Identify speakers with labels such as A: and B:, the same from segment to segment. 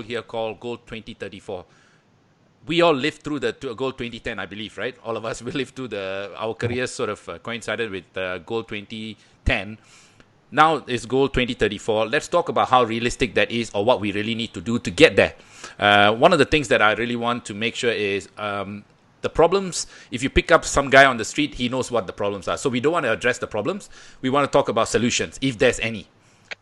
A: here called Goal 2034. We all lived through the Goal 2010, I believe, right? All of us will live through our careers sort of coincided with Goal 2010. Now it's Goal 2034. Let's talk about how realistic that is, or what we really need to do to get there. One of the things that I really want to make sure is the problems. If you pick up some guy on the street, he knows what the problems are. So we don't want to address the problems. We want to talk about solutions, if there's any.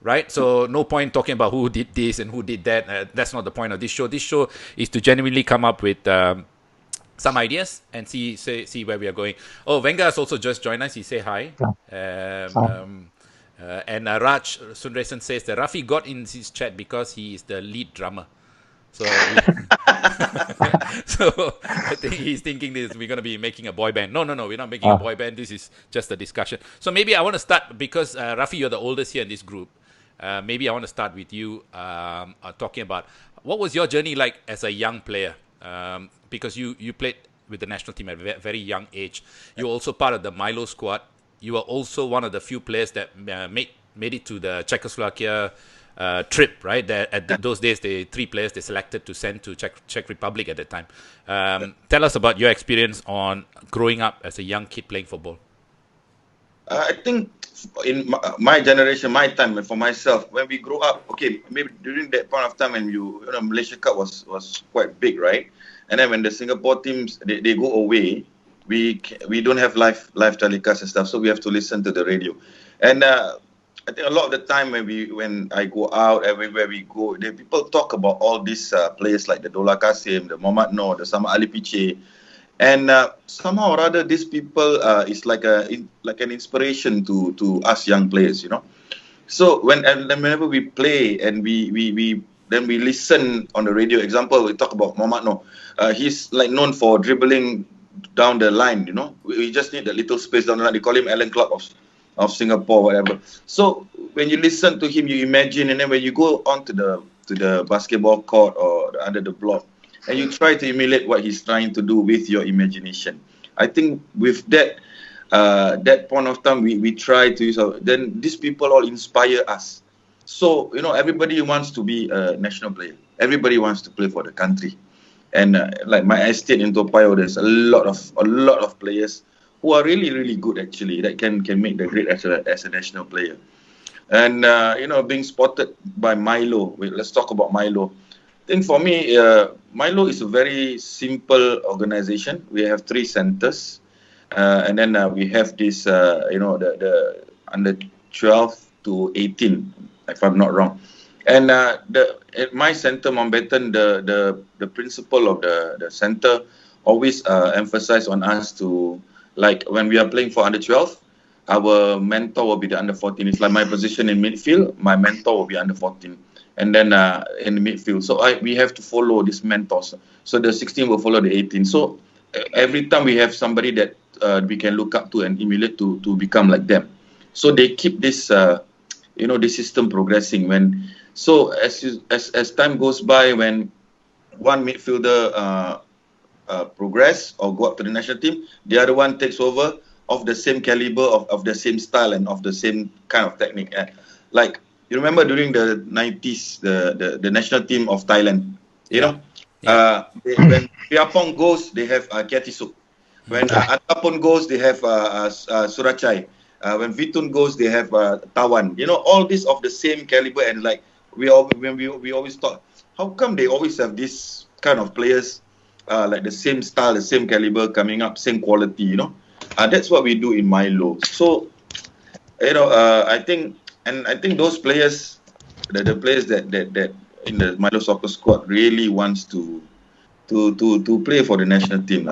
A: Right? So no point talking about who did this and who did that. That's not the point of this show. This show is to genuinely come up with some ideas and see where we are going. Oh, Venga has also just joined us. He say hi. And Raj Sundaresan says that Rafi got in his chat because he is the lead drummer. So, so I think he's thinking we're going to be making a boy band. No, we're not making a boy band. This is just a discussion. So maybe I want to start because Rafi, you're the oldest here in this group. Maybe I want to start with you talking about what was your journey like as a young player? Because you played with the national team at a very young age. You were also part of the Milo squad. You were also one of the few players that made it to the Czechoslovakia trip, right? Those days, the 3 players they selected to send to Czech Republic at that time. Tell us about your experience on growing up as a young kid playing football.
B: I think in my generation, my time, for myself, when we grew up, okay, maybe during that point of time when Malaysia Cup was quite big, right? And then when the Singapore teams they go away, we don't have live telecast and stuff, so we have to listen to the radio. And I think a lot of the time when I go out, everywhere we go, people talk about all these players like the Dola Kasim, the Muhammad Noor, the Sama Ali Piche, and somehow or other these people is like an inspiration to us young players, So whenever we play and we listen on the radio, example we talk about Muhammad Noor, he's like known for dribbling down the line, We just need a little space down the line. They call him Alan Clark of Singapore, whatever. So when you listen to him, you imagine, and then when you go onto the basketball court or under the block, and you try to emulate what he's trying to do with your imagination. I think with that point of time, we try to use then these people all inspire us. So everybody wants to be a national player. Everybody wants to play for the country. And like my estate in Toa Payoh, there's a lot of players who are really, really good actually, that can make the grade as a national player. And being spotted by Milo. Let's talk about Milo. I think for me, Milo is a very simple organization. We have 3 centers, and then we have this, the under 12 to 18, if I'm not wrong. And at my center, Mountbatten, the principal of the center always emphasize on us to, like when we are playing for under 12, our mentor will be the under 14. It's like my position in midfield, my mentor will be under 14. And then in the midfield. So we have to follow these mentors. So the 16 will follow the 18. So every time we have somebody that we can look up to and emulate to become like them. So they keep this, the system progressing. So as time goes by, when one midfielder progress or go up to the national team, the other one takes over of the same caliber, of the same style and of the same kind of technique. Like you remember during the 90s, the national team of Thailand, when Priapong goes, they have Kiatisuk. When Atapon goes, they have Surachai. When Vitun goes, they have Tawan. All this of the same caliber, and like we always thought, how come they always have this kind of players, like the same style, the same caliber coming up, same quality, that's what we do in Milo. So, I think those players, the players that in the Milo soccer squad really wants to play for the national team.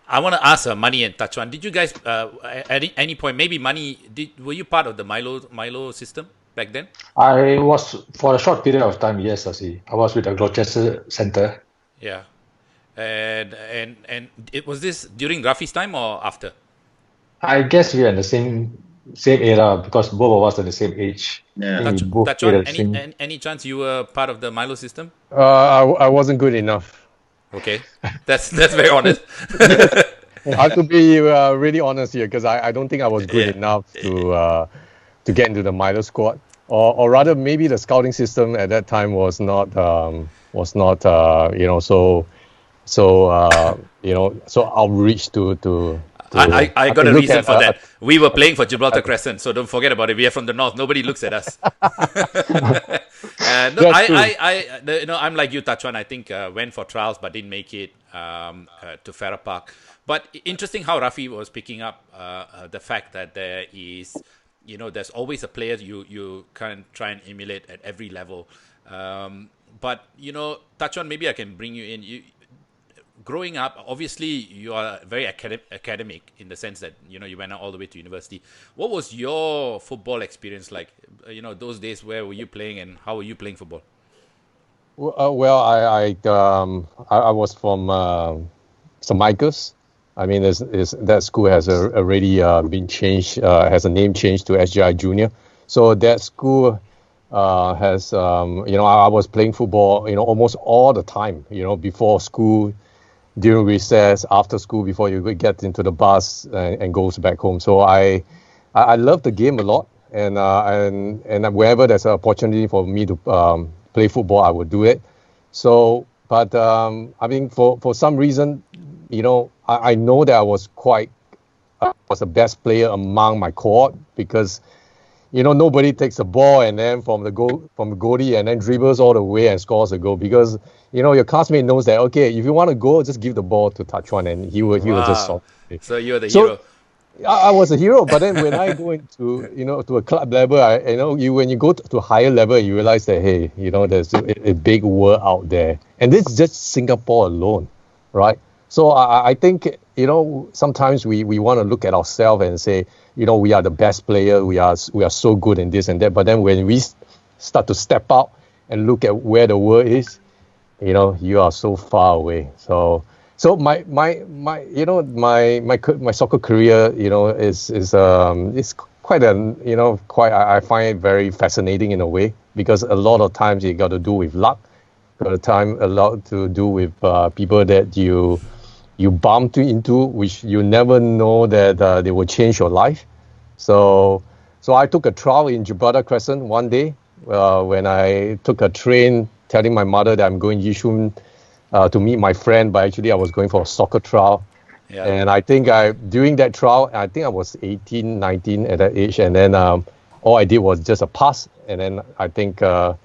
A: I want to ask Mani and Tachuan, did you guys at any point, maybe Mani, were you part of the Milo system back then?
C: I was for a short period of time. Yes, I was with the Gloucester Centre.
A: Yeah, and was this during Rafi's time or after?
C: I guess we are in the same era because both of us are the same age.
B: Yeah.
A: Tachuan, any chance you were part of the Milo system?
D: I wasn't good enough.
A: Okay, that's very honest.
D: I have to be really honest here because I don't think I was good enough to get into the Milo squad. or rather maybe the scouting system at that time was not so outreach to
A: I got a
D: look
A: reason
D: at
A: for that. We were playing for Gibraltar Crescent, so don't forget about it. We are from the north. Nobody looks at us. No,
D: That's true.
A: I'm like you, Tachuan. I think went for trials but didn't make it to Farrer Park. But interesting how Rafi was picking up the fact that there is, there's always a player you can try and emulate at every level. But Tachuan, maybe I can bring you in. Growing up, obviously you are very academic in the sense that you went all the way to university. What was your football experience like? Those days, where were you playing and how were you playing football?
D: Well, I was from St. Michael's. I mean, that school has already been changed, has a name change to SJI Junior. So that school has, I was playing football, almost all the time, before school, during recess, after school, before you get into the bus and goes back home. So I love the game a lot, and wherever there's an opportunity for me to play football, I would do it. So, but I mean, for some reason, I know that I was the best player among my cohort because nobody takes a ball and then from the goalie and then dribbles all the way and scores a goal because your classmate knows that, okay, if you want to go, just give the ball to Tachuan and he will just solve it.
A: So you're the hero.
D: I was a hero, but then when I go into to a club level, when you go to a higher level, you realize that hey, there's a big world out there, and this is just Singapore alone, right? So I think sometimes we want to look at ourselves and say we are the best player, we are so good in this and that, but then when we start to step out and look at where the world is, you are so far away. So my soccer career, is quite I find it very fascinating in a way because a lot of times you got to do with luck, a lot to do with people that you bump into, which you never know that they will change your life. So I took a trial in Gibraltar Crescent one day when I took a train telling my mother that I'm going Yishun to meet my friend, but actually I was going for a soccer trial. Yeah. And I think during that trial, I think I was 18, 19 at that age. And then all I did was just a pass. And then I think, and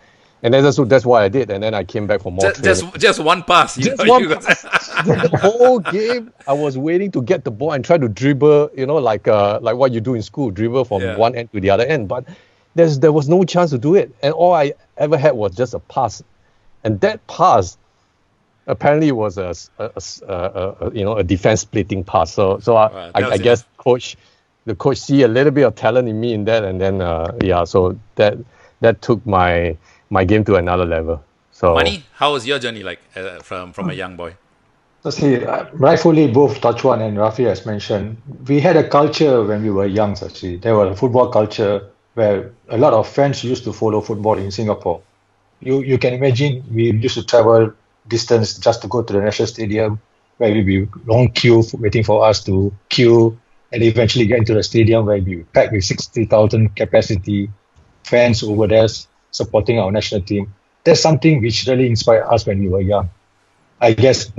D: then that's what I did. And then I came back for more training.
A: Just one pass.
D: The whole game, I was waiting to get the ball and try to dribble, like what you do in school, dribble from one end to the other end. But there was no chance to do it. And all I ever had was just a pass. And that pass apparently was a defense splitting pass. So I guess the coach see a little bit of talent in me in that, and then so that took my game to another level. So
A: Mani, how was your journey like from a young boy?
C: So see, rightfully both Tachuan and Rafi has mentioned, we had a culture when we were young. Actually, there was a football culture where a lot of friends used to follow football in Singapore. You can imagine we used to travel distance just to go to the National Stadium, where we'd be long queue waiting for us to queue and eventually get into the stadium where we packed with 60,000 capacity fans over there supporting our national team. That's something which really inspired us when we were young. I guess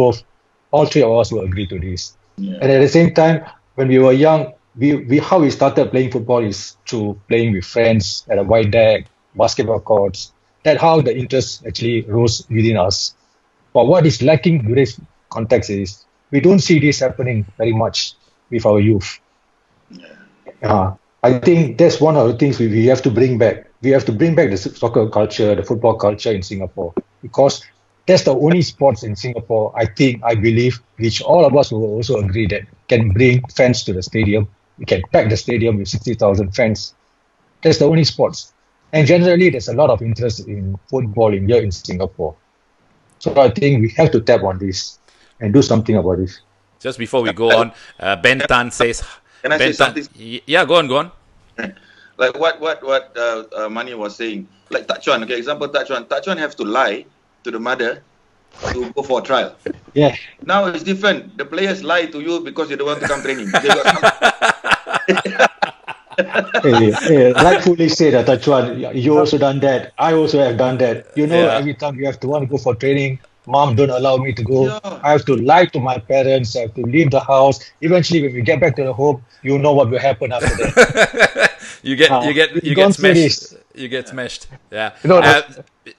C: all three of us will agree to this. Yeah. And at the same time, when we were young, how we started playing football is through playing with friends at a white deck, basketball courts. That's how the interest actually rose within us. But what is lacking in this context is we don't see this happening very much with our youth. I think that's one of the things we have to bring back. We have to bring back the soccer culture, the football culture in Singapore, because that's the only sports in Singapore, I believe, which all of us will also agree that can bring fans to the stadium. We can pack the stadium with 60,000 fans. That's the only sports. And generally, there's a lot of interest in football here in Singapore. So I think we have to tap on this and do something about this.
A: Just before we go on, Ben Tan says...
B: Can I say something?
A: Yeah, go on.
B: Like what Mani was saying. Like Tachuan, okay, example Tachuan. Tachuan have to lie to the mother to go for a trial.
C: Yeah.
B: Now it's different. The players lie to you because you don't want to come training.
C: Rightfully said, Tachuan. You also done that. I also have done that.
A: Yeah.
C: Every time you have to want to go for training, mom don't allow me to go.
B: Yeah.
C: I have to lie to my parents. I have to leave the house. Eventually, when we get back to the home, you know what will happen after that.
A: You
C: We've
A: get
C: gone through
A: smashed.
C: this.
A: You get smashed. Yeah.
D: You know,
A: Uh,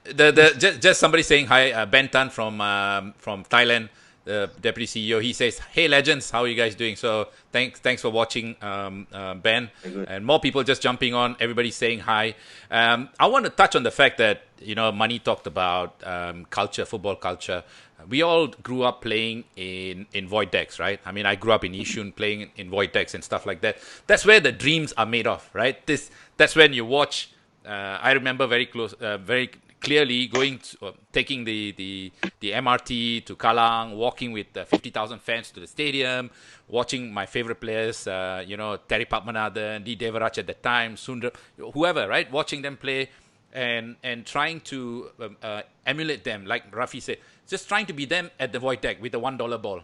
A: the just somebody saying hi. Ben Tan from Thailand, the deputy CEO. He says, "Hey legends, how are you guys doing?" So thanks for watching, Ben,
B: Very good.
A: and more people just jumping on. Everybody saying hi. I want to touch on the fact that Mani talked about culture, football culture. We all grew up playing in void decks, right? I mean, I grew up in Yishun playing in void decks and stuff like that. That's where the dreams are made of, right? That's when you watch. I remember very clearly taking the MRT to Kallang, walking with 50,000 fans to the stadium, watching my favorite players, Terry Padmanathan, D. Devaraj at the time, Sundar, whoever, right? Watching them play and trying to emulate them, like Rafi said, just trying to be them at the void deck with the $1 ball.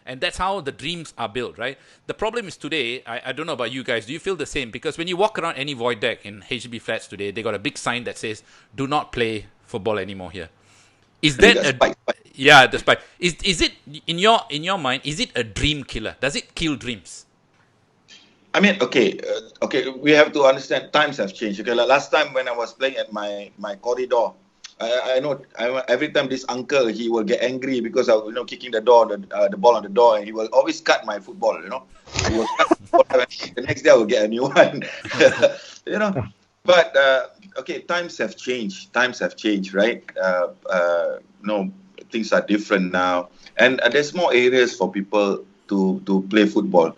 A: And that's how the dreams are built, right? The problem is today, I don't know about you guys, do you feel the same? Because when you walk around any void deck in HDB flats today, they got a big sign that says, do not play football anymore here. Is
B: And you
A: that
B: got
A: a...
B: spiked.
A: Yeah, the spike. Is it, in your mind, is it a dream killer? Does it kill dreams?
B: I mean, okay. We have to understand times have changed. Okay, like last time when I was playing at my corridor, I know every time this uncle he will get angry because I kicking the ball on the door, and he will always cut my football. He will cut the football, and the next day I will get a new one. you know, but okay, times have changed. Times have changed, right? Things are different now, and there's more areas for people to play football.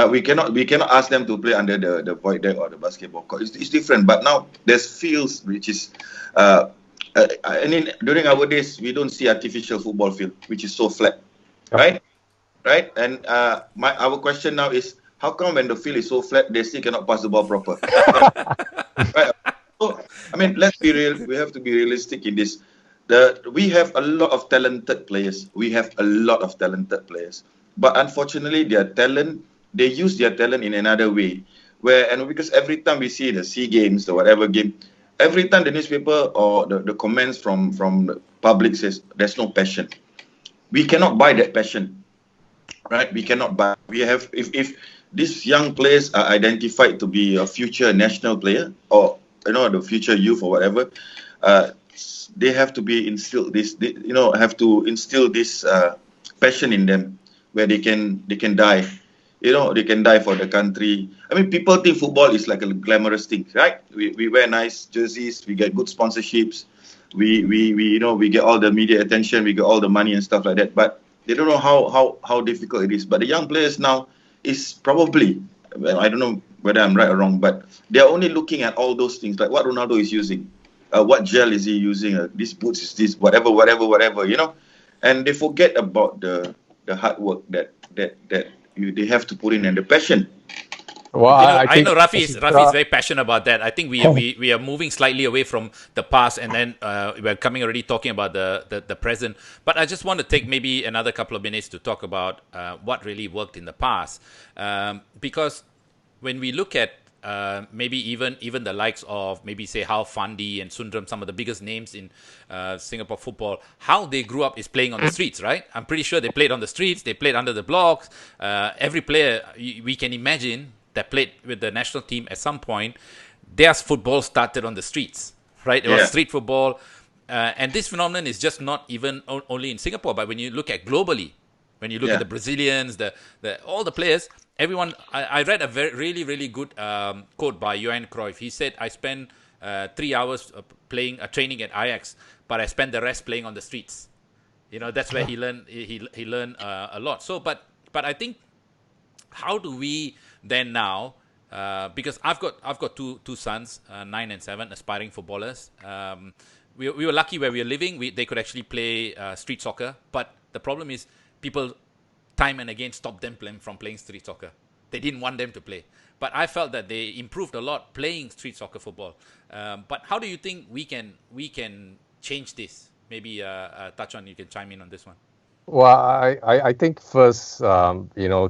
B: We cannot ask them to play under the void deck or the basketball court. It's different. But now there's fields which is, I mean, during our days we don't see artificial football field which is so flat, right? Right. And our question now is, how come when the field is so flat they still cannot pass the ball proper? Right. So I mean, let's be real. We have to be realistic in this. We have a lot of talented players. But unfortunately, they use their talent in another way. Because every time we see the SEA Games or whatever game, every time the newspaper or the comments from the public says there's no passion. We cannot buy that passion, right? We cannot buy. We have if these young players are identified to be a future national player or the future youth or whatever, they have to be instilled have to instill this passion in them where they can die. They can die for the country. I mean, people think football is like a glamorous thing, right? We wear nice jerseys, we get good sponsorships, we get all the media attention, we get all the money and stuff like that. But they don't know how difficult it is. But the young players now is probably, well, I don't know whether I'm right or wrong, but they're only looking at all those things, like what Ronaldo is using, what gel is he using, this boots is this, whatever, and they forget about the hard work that they have to put in and the passion.
D: Well,
A: I
D: think
A: know Rafi is very passionate about that. I think we are moving slightly away from the past, and then we're coming already talking about the present. But I just want to take maybe another couple of minutes to talk about what really worked in the past, because when we look at maybe even the likes of maybe say Hao Fandi and Sundram, some of the biggest names in Singapore football, how they grew up is playing on the streets, right? I'm pretty sure they played on the streets, they played under the blocks. Every player we can imagine that played with the national team at some point, their football started on the streets, right? It was street football. And this phenomenon is just not even only in Singapore, but when you look at globally, when you look at the Brazilians, all the players, everyone. I read a really, really good quote by Johan Cruyff. He said, I spent 3 hours training at Ajax, but I spent the rest playing on the streets. That's where he learned he learned a lot. So, but I think, how do we then now, because I've got two sons, 9 and 7, aspiring footballers. We were lucky where we were living. They could actually play street soccer, but the problem is people time and again stopped them from playing street soccer. They didn't want them to play. But I felt that they improved a lot playing street soccer football. But how do you think we can change this? Maybe Tachon, you can chime in on this one.
D: Well, I think first,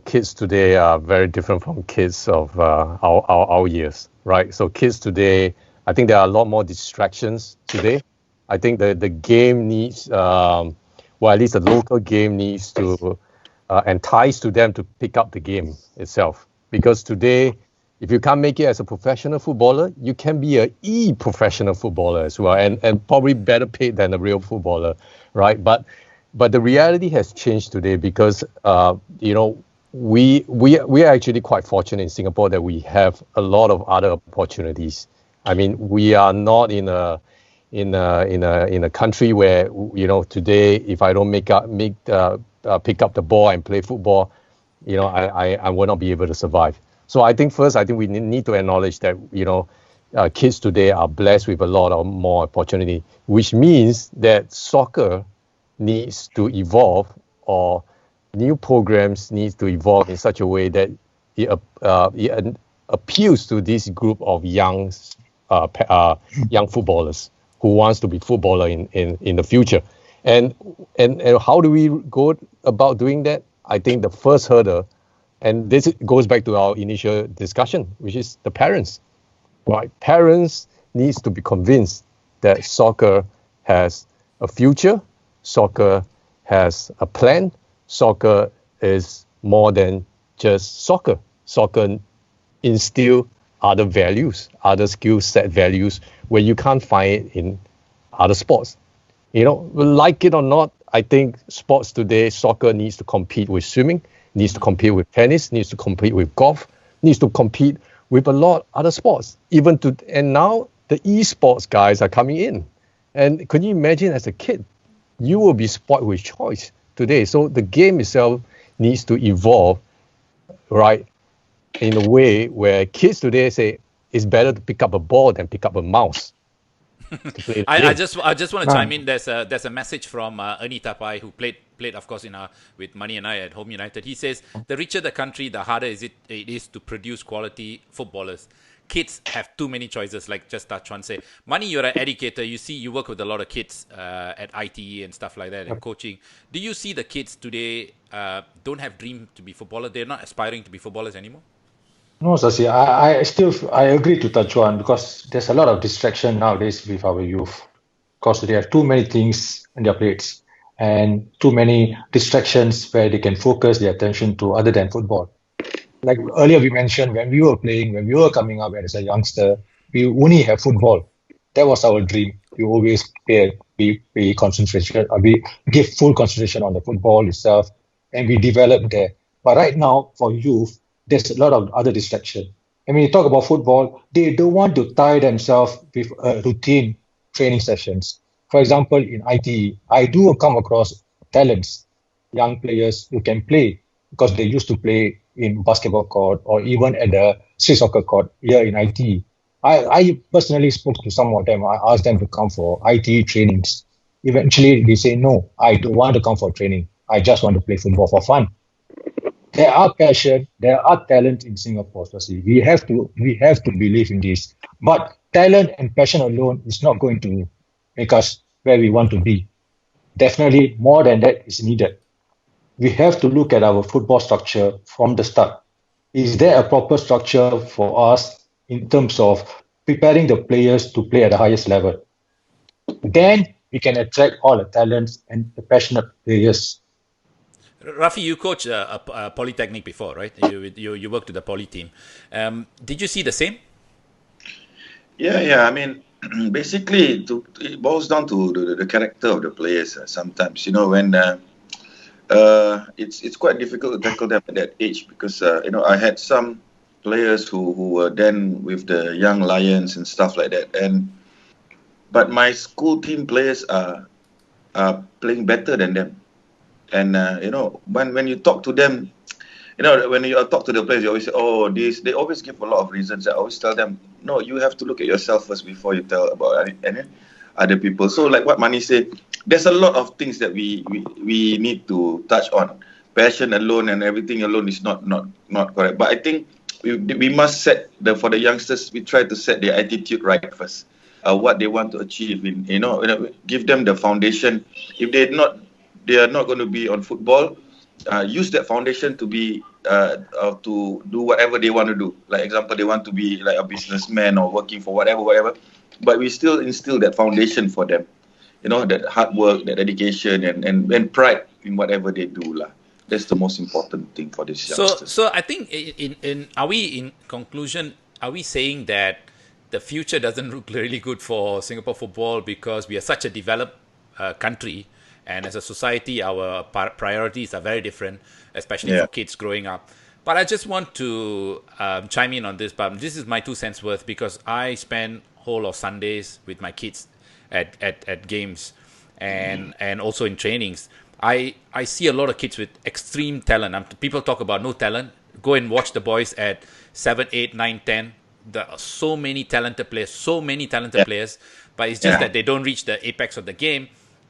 D: kids today are very different from kids of our years, right? So kids today, I think there are a lot more distractions today. I think the game needs, well, at least the local game needs to entice to them to pick up the game itself. Because today, if you can't make it as a professional footballer, you can be a e-professional footballer as well, and probably better paid than a real footballer, right? But the reality has changed today because we are actually quite fortunate in Singapore that we have a lot of other opportunities. I mean, we are not in a country where today if I don't pick up the ball and play football, I will not be able to survive. So I think we need to acknowledge that kids today are blessed with a lot of more opportunity, which means that soccer needs to evolve, or new programs needs to evolve in such a way that it appeals to this group of young footballers who wants to be footballer in the future. And how do we go about doing that? I think the first hurdle, and this goes back to our initial discussion, which is the parents. Right? Parents needs to be convinced that soccer has a future. Soccer has a plan. Soccer is more than just soccer. Soccer instill other values, other skill set values where you can't find it in other sports. Like it or not, I think sports today, soccer needs to compete with swimming, needs to compete with tennis, needs to compete with golf, needs to compete with a lot of other sports. And now the esports guys are coming in. And can you imagine as a kid, you will be spoiled with choice today. So the game itself needs to evolve, right, in a way where kids today say it's better to pick up a ball than pick up a mouse.
A: I just want to chime in. There's a message from Ernie Tapai, who played of course with Money and I at Home United. He says the richer the country, the harder it is to produce quality footballers. Kids have too many choices, like just Chuan say. Money, you're an educator. You work with a lot of kids at ITE and stuff like that, and coaching. Do you see the kids today don't have dream to be footballers? They're not aspiring to be footballers anymore?
C: No, Sasi, I agree to Tachuan because there's a lot of distraction nowadays with our youth because they have too many things on their plates and too many distractions where they can focus their attention to other than football. Like earlier we mentioned, when we were coming up as a youngster, we only have football. That was our dream. We always pay concentration, we give full concentration on the football itself, and we develop there. But right now, for youth, there's a lot of other distraction. And when you talk about football, they don't want to tie themselves with routine training sessions. For example, in ITE, I do come across talents, young players who can play because they used to play in basketball court or even at the street soccer court here in ITE. I personally spoke to some of them. I asked them to come for ITE trainings. Eventually, they say, no, I don't want to come for training. I just want to play football for fun. There are passion, there are talent in Singapore. We have to believe in this. But talent and passion alone is not going to make us where we want to be. Definitely more than that is needed. We have to look at our football structure from the start. Is there a proper structure for us in terms of preparing the players to play at the highest level? Then we can attract all the talents and the passionate players.
A: Rafi, you coached a polytechnic before, right? You worked with the poly team. Did you see the same?
B: Yeah. I mean, basically, it boils down to the character of the players. Sometimes, when it's quite difficult to tackle them at that age because I had some players who were then with the young lions and stuff like that, but my school team players are playing better than them. And when you talk to them, when you talk to the players, you always say, oh, this. They always give a lot of reasons. I always tell them, no, you have to look at yourself first before you tell about other people. So like what Mani said, there's a lot of things that we need to touch on. Passion alone and everything alone is not correct. But I think we must set for the youngsters. We try to set their attitude right first. What they want to achieve, give them the foundation. If they're not they are not going to be on football, use that foundation to be to do whatever they want to do. Like example, they want to be like a businessman or working for whatever. But we still instill that foundation for them. You know, that hard work, that dedication, and pride in whatever they do lah. That's the most important thing for this youngsters.
A: So I think in conclusion, are we saying that the future doesn't look really good for Singapore football because we are such a developed country, and as a society, our priorities are very different, especially for kids growing up. But I just want to chime in on this. But this is my 2 cents worth, because I spend whole of Sundays with my kids at games and also in trainings. I see a lot of kids with extreme talent. People talk about no talent. Go and watch the boys at 7, 8, 9, 10. There are so many talented players, but it's just that they don't reach the apex of the game.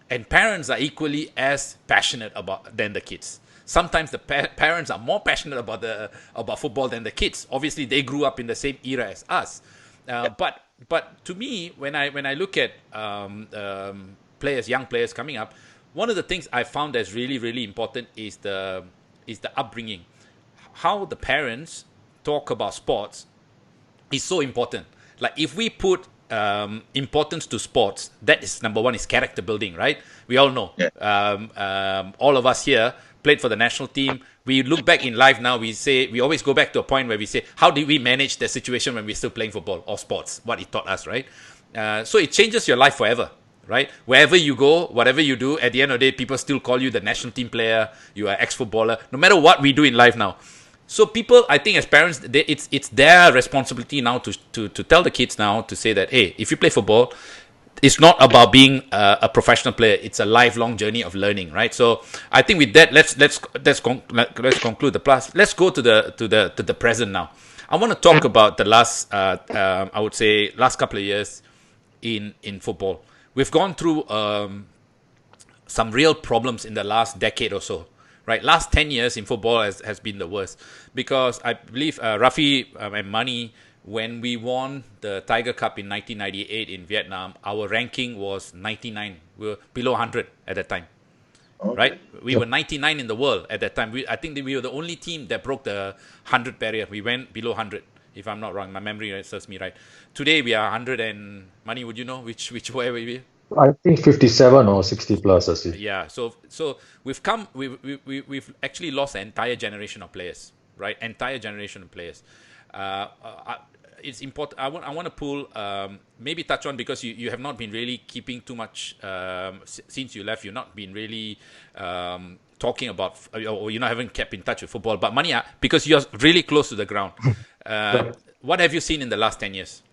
A: And parents are equally as passionate than the kids. Sometimes the parents are more passionate about football than the kids. Obviously, they grew up in the same era as us. But to me, when I look at young players coming up, one of the things I found that's really, really important is the upbringing. How the parents talk about sports is so important. Like if we put importance to sports, that is number one, is character building, right? We all know. All of us here played for the national team. We look back in life now, we always go back to a point where we say, how did we manage the situation when we're still playing football or sports? What it taught us, right? So it changes your life forever, right? Wherever you go, whatever you do, at the end of the day, people still call you the national team player, you are ex-footballer, no matter what we do in life now. So people, I think as parents, it's their responsibility now to tell the kids now to say that, hey, if you play football, it's not about being a professional player. It's a lifelong journey of learning, right? So I think with that, let's conclude the plus. Let's go to the present now. I want to talk about the last couple of years in football. We've gone through some real problems in the last decade or so. Right, last 10 years in football has been the worst, because I believe Rafi and Mani, when we won the Tiger Cup in 1998 in Vietnam, our ranking was 99. We were below 100 at that time. Okay. Right, we were 99 in the world at that time. I think that we were the only team that broke the 100 barrier. We went below 100, if I'm not wrong. My memory serves me right. Today we are 100 and Mani, would you know which way we?
C: I think 57 or 60 plus. I see.
A: Yeah, so we've actually lost an entire generation of players, right? It's important. I want to pull maybe touch on, because you have not been really keeping too much since you left. You've not been really talking about, or haven't kept in touch with football. But Mania, because you're really close to the ground, what have you seen in the last 10 years?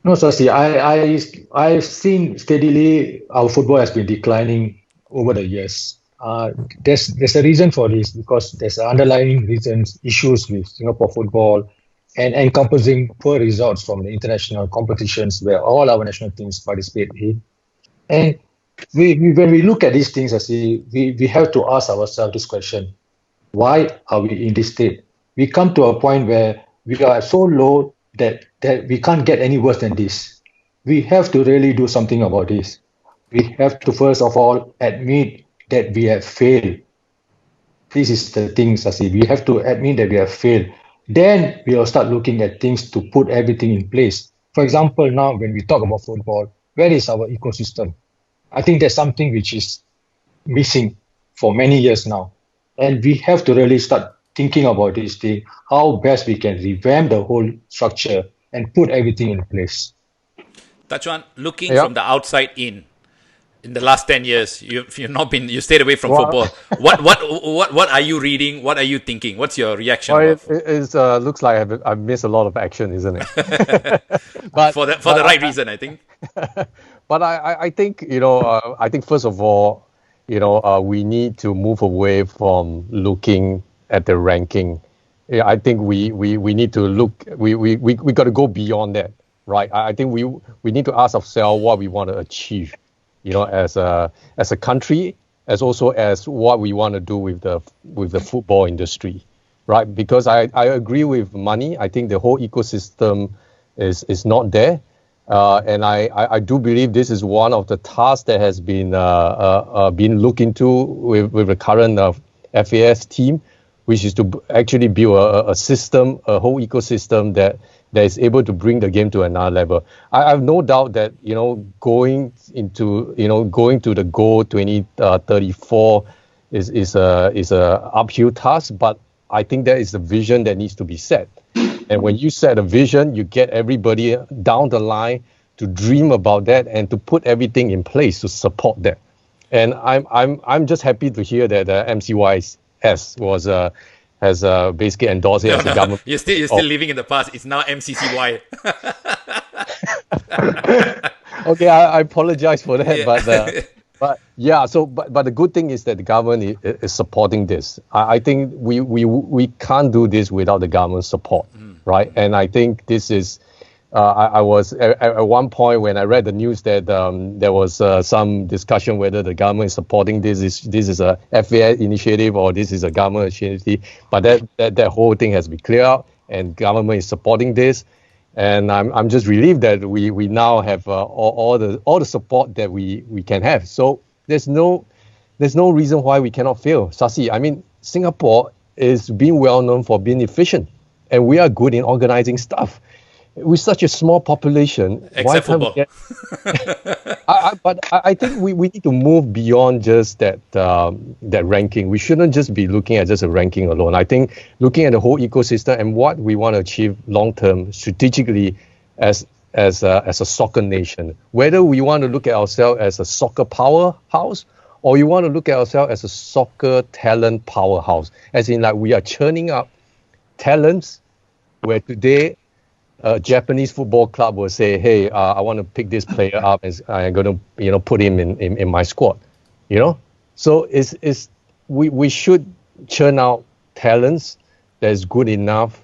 C: No, Sasi, I've seen steadily our football has been declining over the years. There's a reason for this, because there's underlying reasons, issues with Singapore football, and encompassing poor results from the international competitions where all our national teams participate in. And when we look at these things, Sasi, we have to ask ourselves this question: why are we in this state? We come to a point where we are so low that we can't get any worse than this. We have to really do something about this. We have to first of all admit that we have failed. This is the thing, Sasi. We have to admit that we have failed. Then we will start looking at things to put everything in place. For example, now when we talk about football, where is our ecosystem? I think there's something which is missing for many years now. And we have to really start thinking about this thing, how best we can revamp the whole structure and put everything in place.
A: Chuan, looking from the outside in the last 10 years, you stayed away from football. What are you reading? What are you thinking? What's your reaction?
D: Well, it looks like I've missed a lot of action, isn't it?
A: But for the right reason, I think.
D: But I think, I think first of all, we need to move away from looking at the ranking. Yeah, I think we need to look. We got to go beyond that, right? I think we need to ask ourselves what we want to achieve, as a country, as also as what we want to do with the football industry, right? Because I agree with Mani. I think the whole ecosystem is not there. And I do believe this is one of the tasks that has been looked into with the current FAS team, which is to actually build a system, a whole ecosystem that is able to bring the game to another level. I have no doubt that going to the goal 2034 is a uphill task, but I think that is the vision that needs to be set. And when you set a vision, you get everybody down the line to dream about that and to put everything in place to support that. And I'm just happy to hear that MCYS has basically endorsed it as a government.
A: You're still living in the past. It's now MCCY.
D: Okay, I apologize for that,
A: Yeah.
D: but the good thing is that the government is supporting this. I think we can't do this without the government support, right? And I think this is. I was at one point when I read the news that there was some discussion whether the government is supporting this is a FAA initiative or this is a government initiative. But that whole thing has been cleared out, and government is supporting this. And I'm just relieved that we now have all the support that we can have. So there's no reason why we cannot fail. Sasi, I mean, Singapore is being well known for being efficient, and we are good in organizing stuff. With such a small population,
A: Except football.
D: But I think we need to move beyond just that ranking. We shouldn't just be looking at just a ranking alone. I think looking at the whole ecosystem and what we want to achieve long term strategically as a soccer nation. Whether we want to look at ourselves as a soccer powerhouse or you want to look at ourselves as a soccer talent powerhouse, as in like we are churning up talents where today a Japanese football club will say, hey, I want to pick this player up and I'm going to put him in my squad, So we should churn out talents that is good enough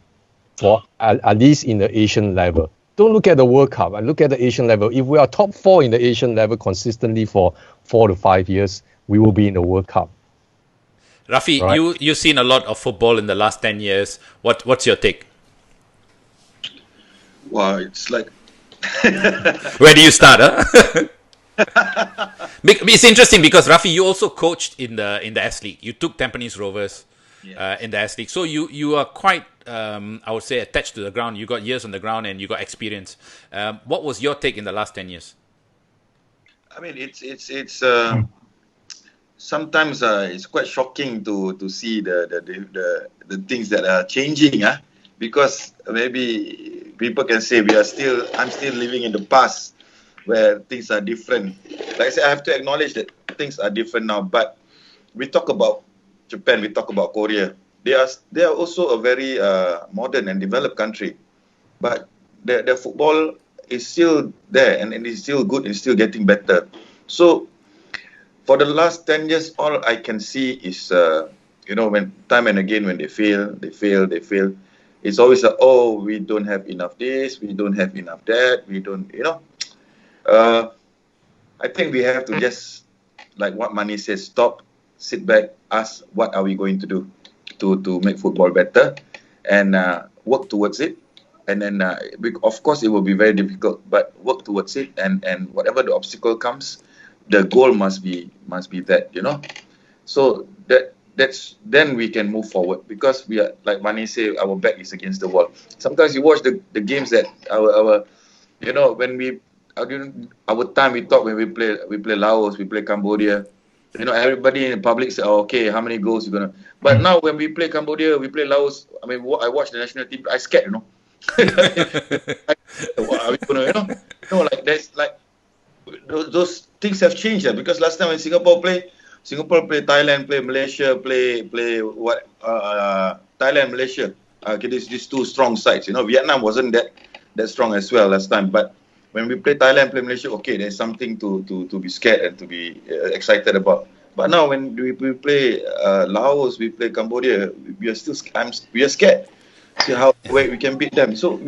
D: for at least in the Asian level. Don't look at the World Cup and look at the Asian level. If we are top 4 in the Asian level consistently for 4 to 5 years, we will be in the World Cup.
A: Rafi,
D: Right.
A: you've seen a lot of football in the last 10 years. What's your take?
B: Wow, it's like
A: Where do you start? Huh? It's interesting because Rafi, you also coached in the S League. You took Tampines Rovers in the S League, so you are quite, I would say, attached to the ground. You got years on the ground and you got experience. What was your take in the last 10 years?
B: I mean, it's sometimes it's quite shocking to see the things that are changing, because maybe people can say I'm still living in the past where things are different. Like I said, I have to acknowledge that things are different now. But we talk about Japan, we talk about Korea. They are also a very modern and developed country, but their football is still there and it's still good and still getting better. So for the last 10 years, all I can see is when time and again when they fail. It's always we don't have enough this, we don't have enough that, we don't, I think we have to just, like what Mani says, stop, sit back, ask what are we going to do to make football better and work towards it. And then, of course, it will be very difficult, but work towards it and whatever the obstacle comes, the goal must be that, So then we can move forward because we are, like Mani say, our back is against the wall. Sometimes you watch the games that when our time we talk when we play Laos, we play Cambodia. Everybody in the public say, okay, how many goals you gonna? But now when we play Cambodia, we play Laos. I mean, I watch the national team. I scared, What are we gonna, like there's like those things have changed because last time when Singapore play Thailand, play Malaysia, play what Thailand, Malaysia. Okay, these two strong sides. Vietnam wasn't that strong as well last time. But when we play Thailand, play Malaysia, okay, there's something to be scared and to be excited about. But now when we play Laos, we play Cambodia, we are scared. See how we can beat them. So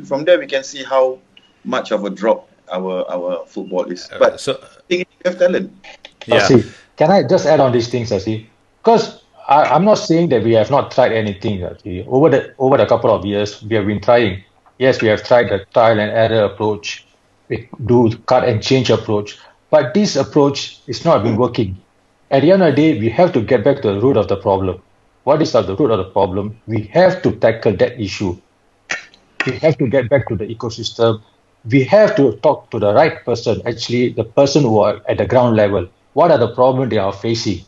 B: from there we can see how much of a drop our football is. But
A: So
B: I think we have talent.
A: yeah,
C: Sasi, can I just add on these things, Sasi? Because I'm not saying that we have not tried anything, Sasi. Over the couple of years, we have been trying. Yes, we have tried the trial and error approach. do cut and change approach. But this approach is not been working. At the end of the day, we have to get back to the root of the problem. What is at the root of the problem? We have to tackle that issue. We have to get back to the ecosystem. We have to talk to the right person, actually the person who are at the ground level. What are the problems they are facing?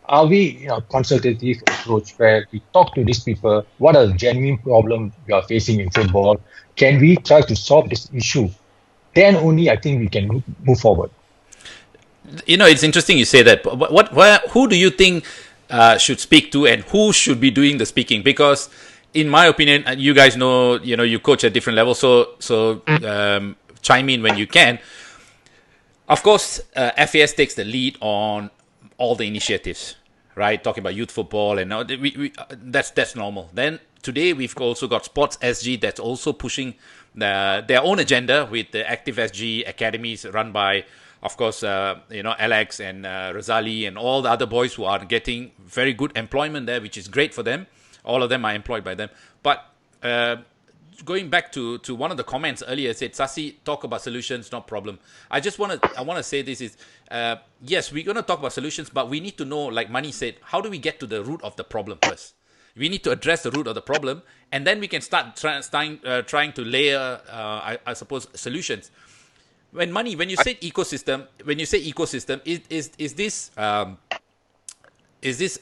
C: Are we in a consultative approach where we talk to these people? What are the genuine problems we are facing in football? Can we try to solve this issue? Then only I think we can move forward.
A: It's interesting you say that. Who do you think should speak to, and who should be doing the speaking? Because, in my opinion, you guys know, you coach at different levels, so chime in when you can. Of course, FAS takes the lead on all the initiatives, right? Talking about youth football, and that's normal. Then today we've also got Sports SG that's also pushing their own agenda with the Active SG academies run by, of course, Alex and Razali and all the other boys who are getting very good employment there, which is great for them. All of them are employed by them. But going back to one of the comments earlier, said, Sasi, talk about solutions, not problem. I want to say this is, yes, we're going to talk about solutions, but we need to know, like Mani said, how do we get to the root of the problem first? We need to address the root of the problem, and then we can start trying to layer, I suppose, solutions. When you say ecosystem, is this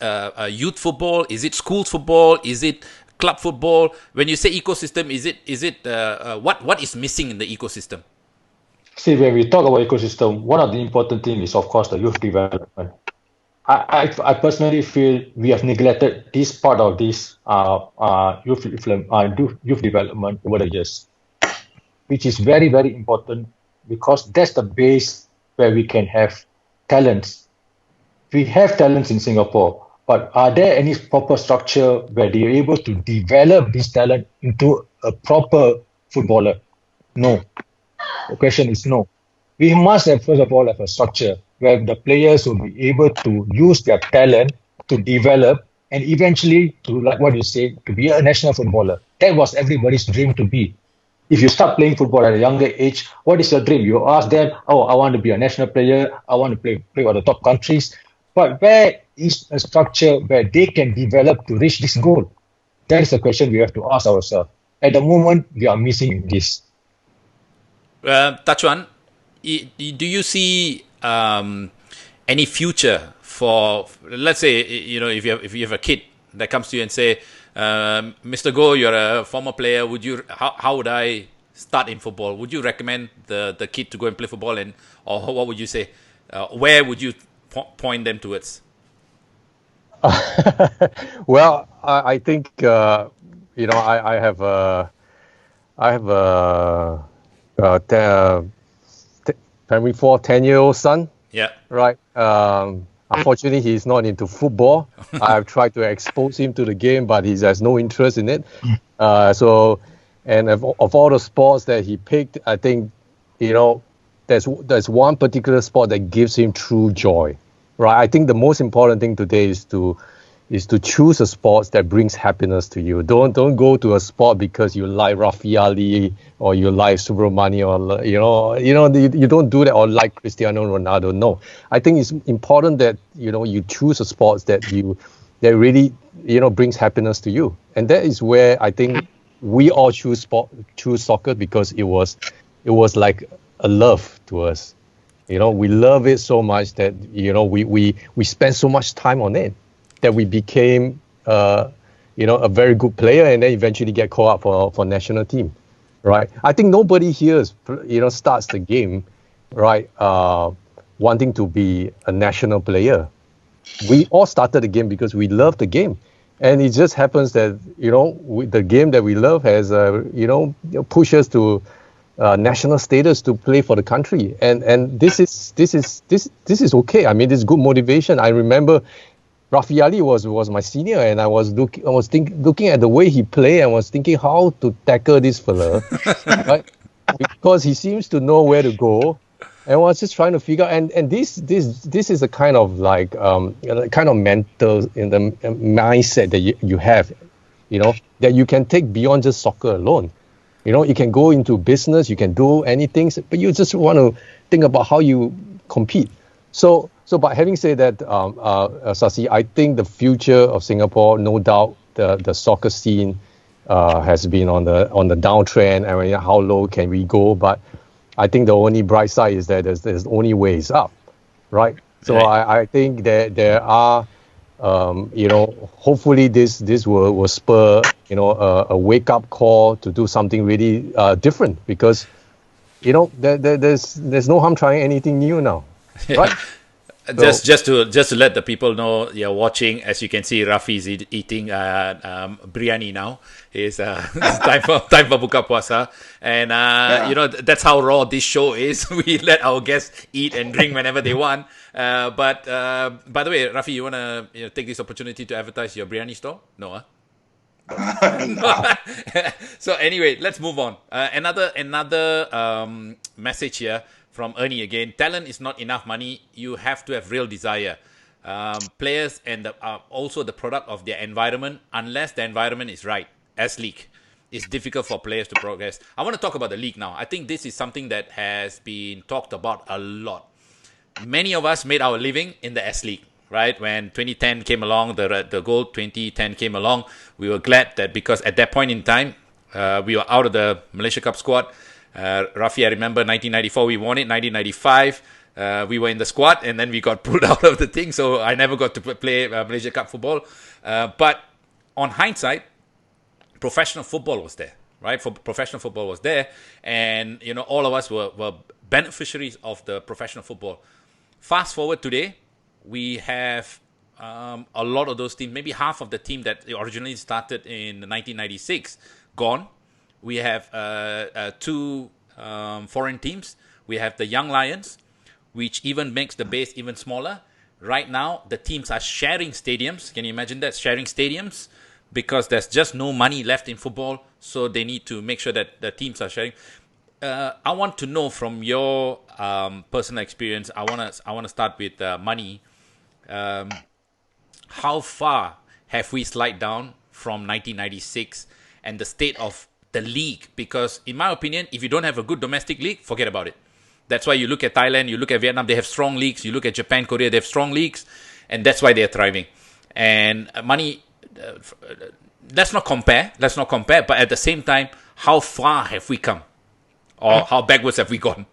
A: youth football? Is it schools football? Is it club football? When you say ecosystem, is it what is missing in the ecosystem?
C: See, when we talk about ecosystem, one of the important things is, of course, the youth development. I personally feel we have neglected this part of this youth development over the years, which is very, very important, because that's the base where we can have talents. We have talents in Singapore, but are there any proper structure where they are able to develop this talent into a proper footballer? No. The question is no. We must have, first of all, have a structure where the players will be able to use their talent to develop and eventually to, like what you say, to be a national footballer. That was everybody's dream to be. If you start playing football at a younger age, what is your dream? You ask them, oh, I want to be a national player. I want to play for the top countries. But where is a structure where they can develop to reach this goal? That is the question we have to ask ourselves. At the moment, we are missing this.
A: Chuan, do you see any future for, let's say, if you have a kid that comes to you and say, Mr. Goh, you're a former player. How would I start in football? Would you recommend the kid to go and play football, or what would you say? Where would you point them towards?
D: Well, I think I have a primary 4 10-year-old son. Yeah. Right. Unfortunately, he's not into football. I've tried to expose him to the game, but he has no interest in it. And of all the sports that he picked, I think, there's one particular sport that gives him true joy, right? I think the most important thing today is to choose a sport that brings happiness to you. Don't go to a sport because you like Rafi or you like S.Subramai, or you don't do that, or like Cristiano Ronaldo. No, I think it's important that you choose a sport that really brings happiness to you, and that is where I think we all choose soccer, because it was like a love to us. We love it so much that we spend so much time on it that we became a very good player, and then eventually get called up for national team, right? I think nobody here starts the game, right, wanting to be a national player. We all started the game because we love the game, and it just happens that the game that we love has push us to national status to play for the country, and this is okay. I mean, this is good motivation. I remember Rafi Ali was my senior, and I was looking at the way he played, and was thinking how to tackle this fella, right? Because he seems to know where to go, and I was just trying to figure out. And this is a kind of like kind of mental in the mindset that you have, that you can take beyond just soccer alone. You know, you can go into business, you can do anything, but you just want to think about how you compete. So but having said that, Sasi, I think the future of Singapore, no doubt, the soccer scene has been on the downtrend. I mean, how low can we go? But I think the only bright side is that there's only ways up, right? So I think that there are, hopefully this will spur, a wake up call to do something really different, because, there's no harm trying anything new now, right?
A: Just to let the people know you're watching. As you can see, Rafi's eating biryani now. It's time for buka puasa, and that's how raw this show is. We let our guests eat and drink whenever they want. But by the way, Rafi, you wanna take this opportunity to advertise your biryani store? No, So anyway, let's move on. Another message here from Ernie again. Talent is not enough money. You have to have real desire. Players and also the product of their environment. Unless the environment is right, S-League, it's difficult for players to progress. I want to talk about the league now. I think this is something that has been talked about a lot. Many of us made our living in the S-League, right? When 2010 came along, the Gold 2010 came along, we were glad that, because at that point in time, we were out of the Malaysia Cup squad. Rafi, I remember 1994 we won it. 1995 we were in the squad, and then we got pulled out of the thing, so I never got to play Malaysia Cup football. But on hindsight, professional football was there, right? Professional football was there, and all of us were beneficiaries of the professional football. Fast forward today, we have a lot of those teams, maybe half of the team that originally started in 1996 gone. We have two foreign teams. We have the Young Lions, which even makes the base even smaller. Right now, the teams are sharing stadiums. Can you imagine that? Sharing stadiums, because there's just no money left in football. So they need to make sure that the teams are sharing. I want to know from your personal experience. I want to start with money. How far have we slid down from 1996 and the state of the league? Because in my opinion, if you don't have a good domestic league, forget about it. That's why you look at Thailand, you look at Vietnam, they have strong leagues. You look at Japan, Korea, they have strong leagues, and that's why they're thriving. And money, let's not compare. But at the same time, how far have we come, or how backwards have we gone?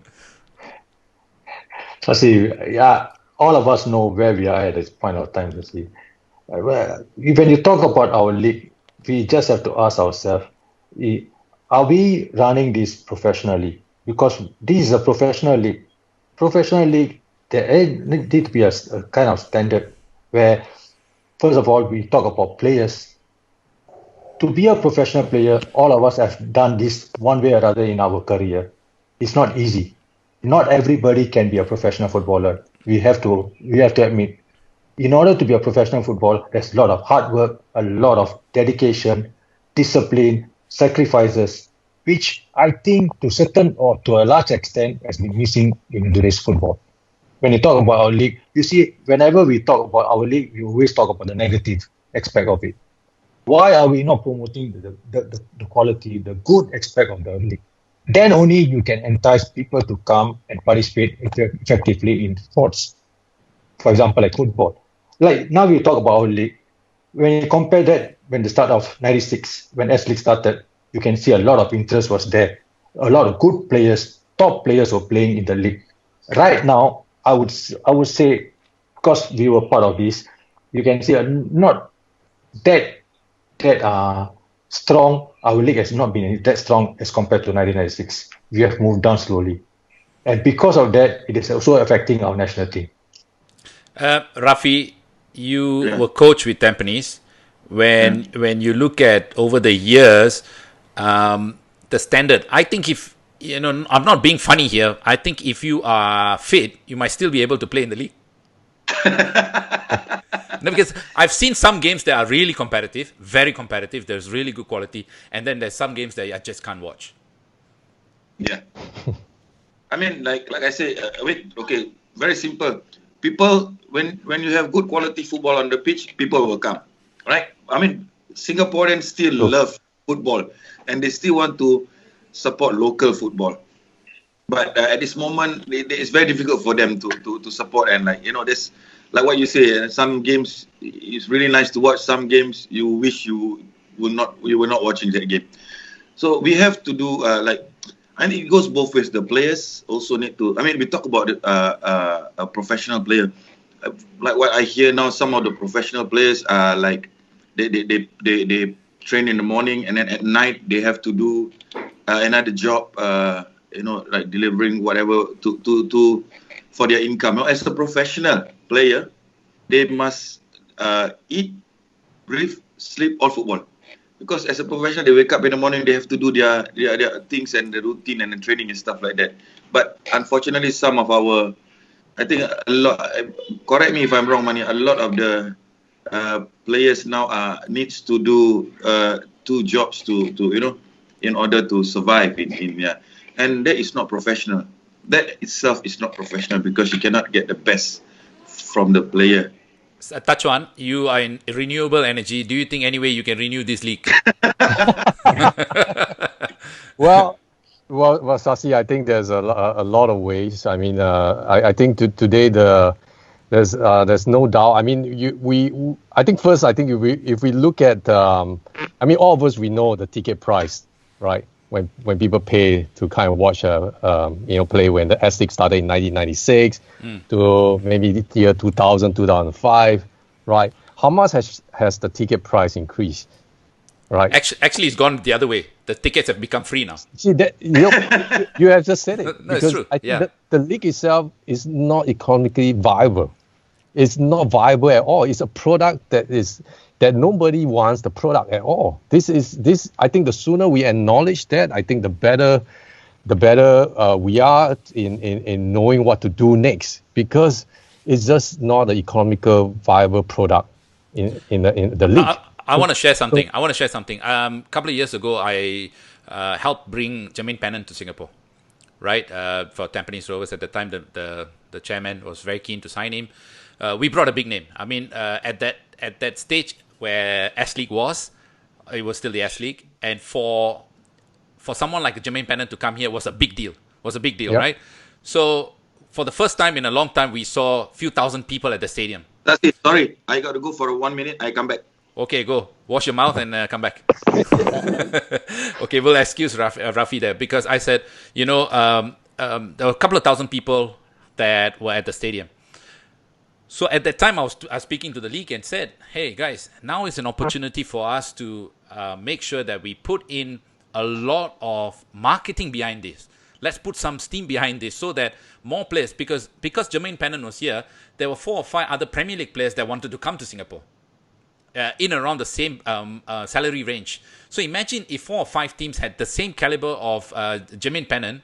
C: Sasi, yeah, all of us know where we are at this point of time, Sasi. When you talk about our league, we just have to ask ourselves, are we running this professionally? Because this is a professional league. Professional league, there need to be a kind of standard where, first of all, we talk about players. To be a professional player, all of us have done this one way or other in our career. It's not easy. Not everybody can be a professional footballer. We have to admit, in order to be a professional footballer, there's a lot of hard work, a lot of dedication, discipline, sacrifices, which I think to a large extent has been missing in today's football. When you talk about our league, you see, whenever we talk about our league, we always talk about the negative aspect of it. Why are we not promoting the quality, the good aspect of the league? Then only you can entice people to come and participate effectively in sports. For example, like football. Like now we talk about our league. When you compare that, when the start of 96, when S-League started, you can see a lot of interest was there. A lot of good players, top players were playing in the league. Right now, I would say, because we were part of this, you can see not that strong. Our league has not been that strong as compared to 1996. We have moved down slowly. And because of that, it is also affecting our national team.
A: Rafi, you were coach with Tampines. When you look at over the years, the standard, I think if, I'm not being funny here. I think if you are fit, you might still be able to play in the league. No, because I've seen some games that are really competitive, very competitive. There's really good quality. And then there's some games that I just can't watch.
B: Yeah. I mean, like I say, okay, very simple. People, when you have good quality football on the pitch, people will come, right? I mean, Singaporeans still love football, and they still want to support local football. But at this moment, it's very difficult for them to support, and there's like what you say. Some games it's really nice to watch. Some games you wish you were not watching that game. So we have to do and it goes both ways. The players also need to. I mean, we talk about a professional player. Like what I hear now, some of the professional players are like they train in the morning, and then at night they have to do another job. Like delivering whatever to for their income. As a professional player, they must eat, breathe, sleep, all football. Because as a professional, they wake up in the morning, they have to do their things and the routine and the training and stuff like that. But unfortunately, some of our, I think a lot. Correct me if I'm wrong, Mani. A lot of the players now needs to do 2 jobs to in order to survive and that is not professional. That itself is not professional because you cannot get the best from the player.
A: Chuan, you are in renewable energy. Do you think any way you can renew this league?
D: Well, Sasi, I think there's a lot of ways. I mean, I think today there's no doubt. I mean, I think if we look at, I mean, all of us, we know the ticket price, right? When people pay to kind of watch play when the S League started in 1996 to maybe the year 2000, 2005, right? How much has the ticket price increased, right?
A: Actually, it's gone the other way. The tickets have become free now.
D: See that you have just said it.
A: No, it's true.
D: I think the league itself is not economically viable. It's not viable at all. It's a product that nobody wants the product at all. This I think the sooner we acknowledge that, I think the better we are in knowing what to do next, because it's just not an economical viable product in the league.
A: I want to share something. A couple of years ago, I helped bring Jermaine Pennant to Singapore, right? For Tampines Rovers at the time, the chairman was very keen to sign him. We brought a big name. I mean, at that stage where S League it was still the S League, and for someone like Jermaine Pennant to come here was a big deal. Yep. Right? So for the first time in a long time, we saw a few thousand people at the stadium.
B: That's it. Sorry, I got to go for 1 minute. I come back.
A: Okay, go. Wash your mouth and come back. Okay, we'll excuse Rafi there, because I said, there were a couple of thousand people that were at the stadium. So at that time, I was speaking to the league and said, hey, guys, now is an opportunity for us to make sure that we put in a lot of marketing behind this. Let's put some steam behind this so that more players, because Jermaine Pennant was here, there were 4 or 5 other Premier League players that wanted to come to Singapore in around the same salary range. So imagine if 4 or 5 teams had the same caliber of Jermaine Pennant,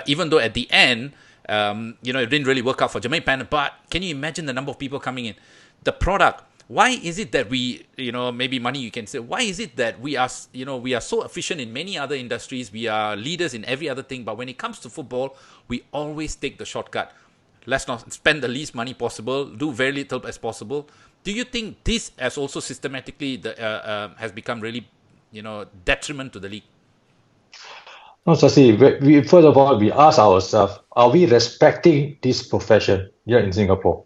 A: even though at the end, it didn't really work out for Jermaine Pennant, but can you imagine the number of people coming in? The product. Why is it that we, maybe Money, you can say, why is it that we are so efficient in many other industries, we are leaders in every other thing, but when it comes to football, we always take the shortcut. Let's not spend the least money possible, do very little as possible. Do you think this has also systematically has become really, detriment to the league?
C: No, Sasi, first of all, we ask ourselves, are we respecting this profession here in Singapore?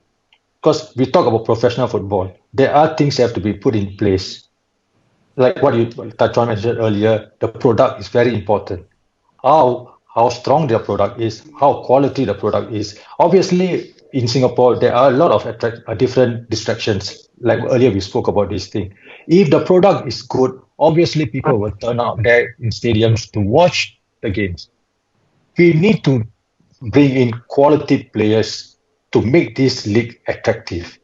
C: Because we talk about professional football. There are things that have to be put in place. Like what Chuan mentioned earlier, the product is very important. How strong the product is, how quality the product is. Obviously, in Singapore, there are a lot of different distractions. Like earlier, we spoke about this thing. If the product is good, obviously people will turn out there in stadiums to watch the games. We need to bring in quality players to make this league attractive.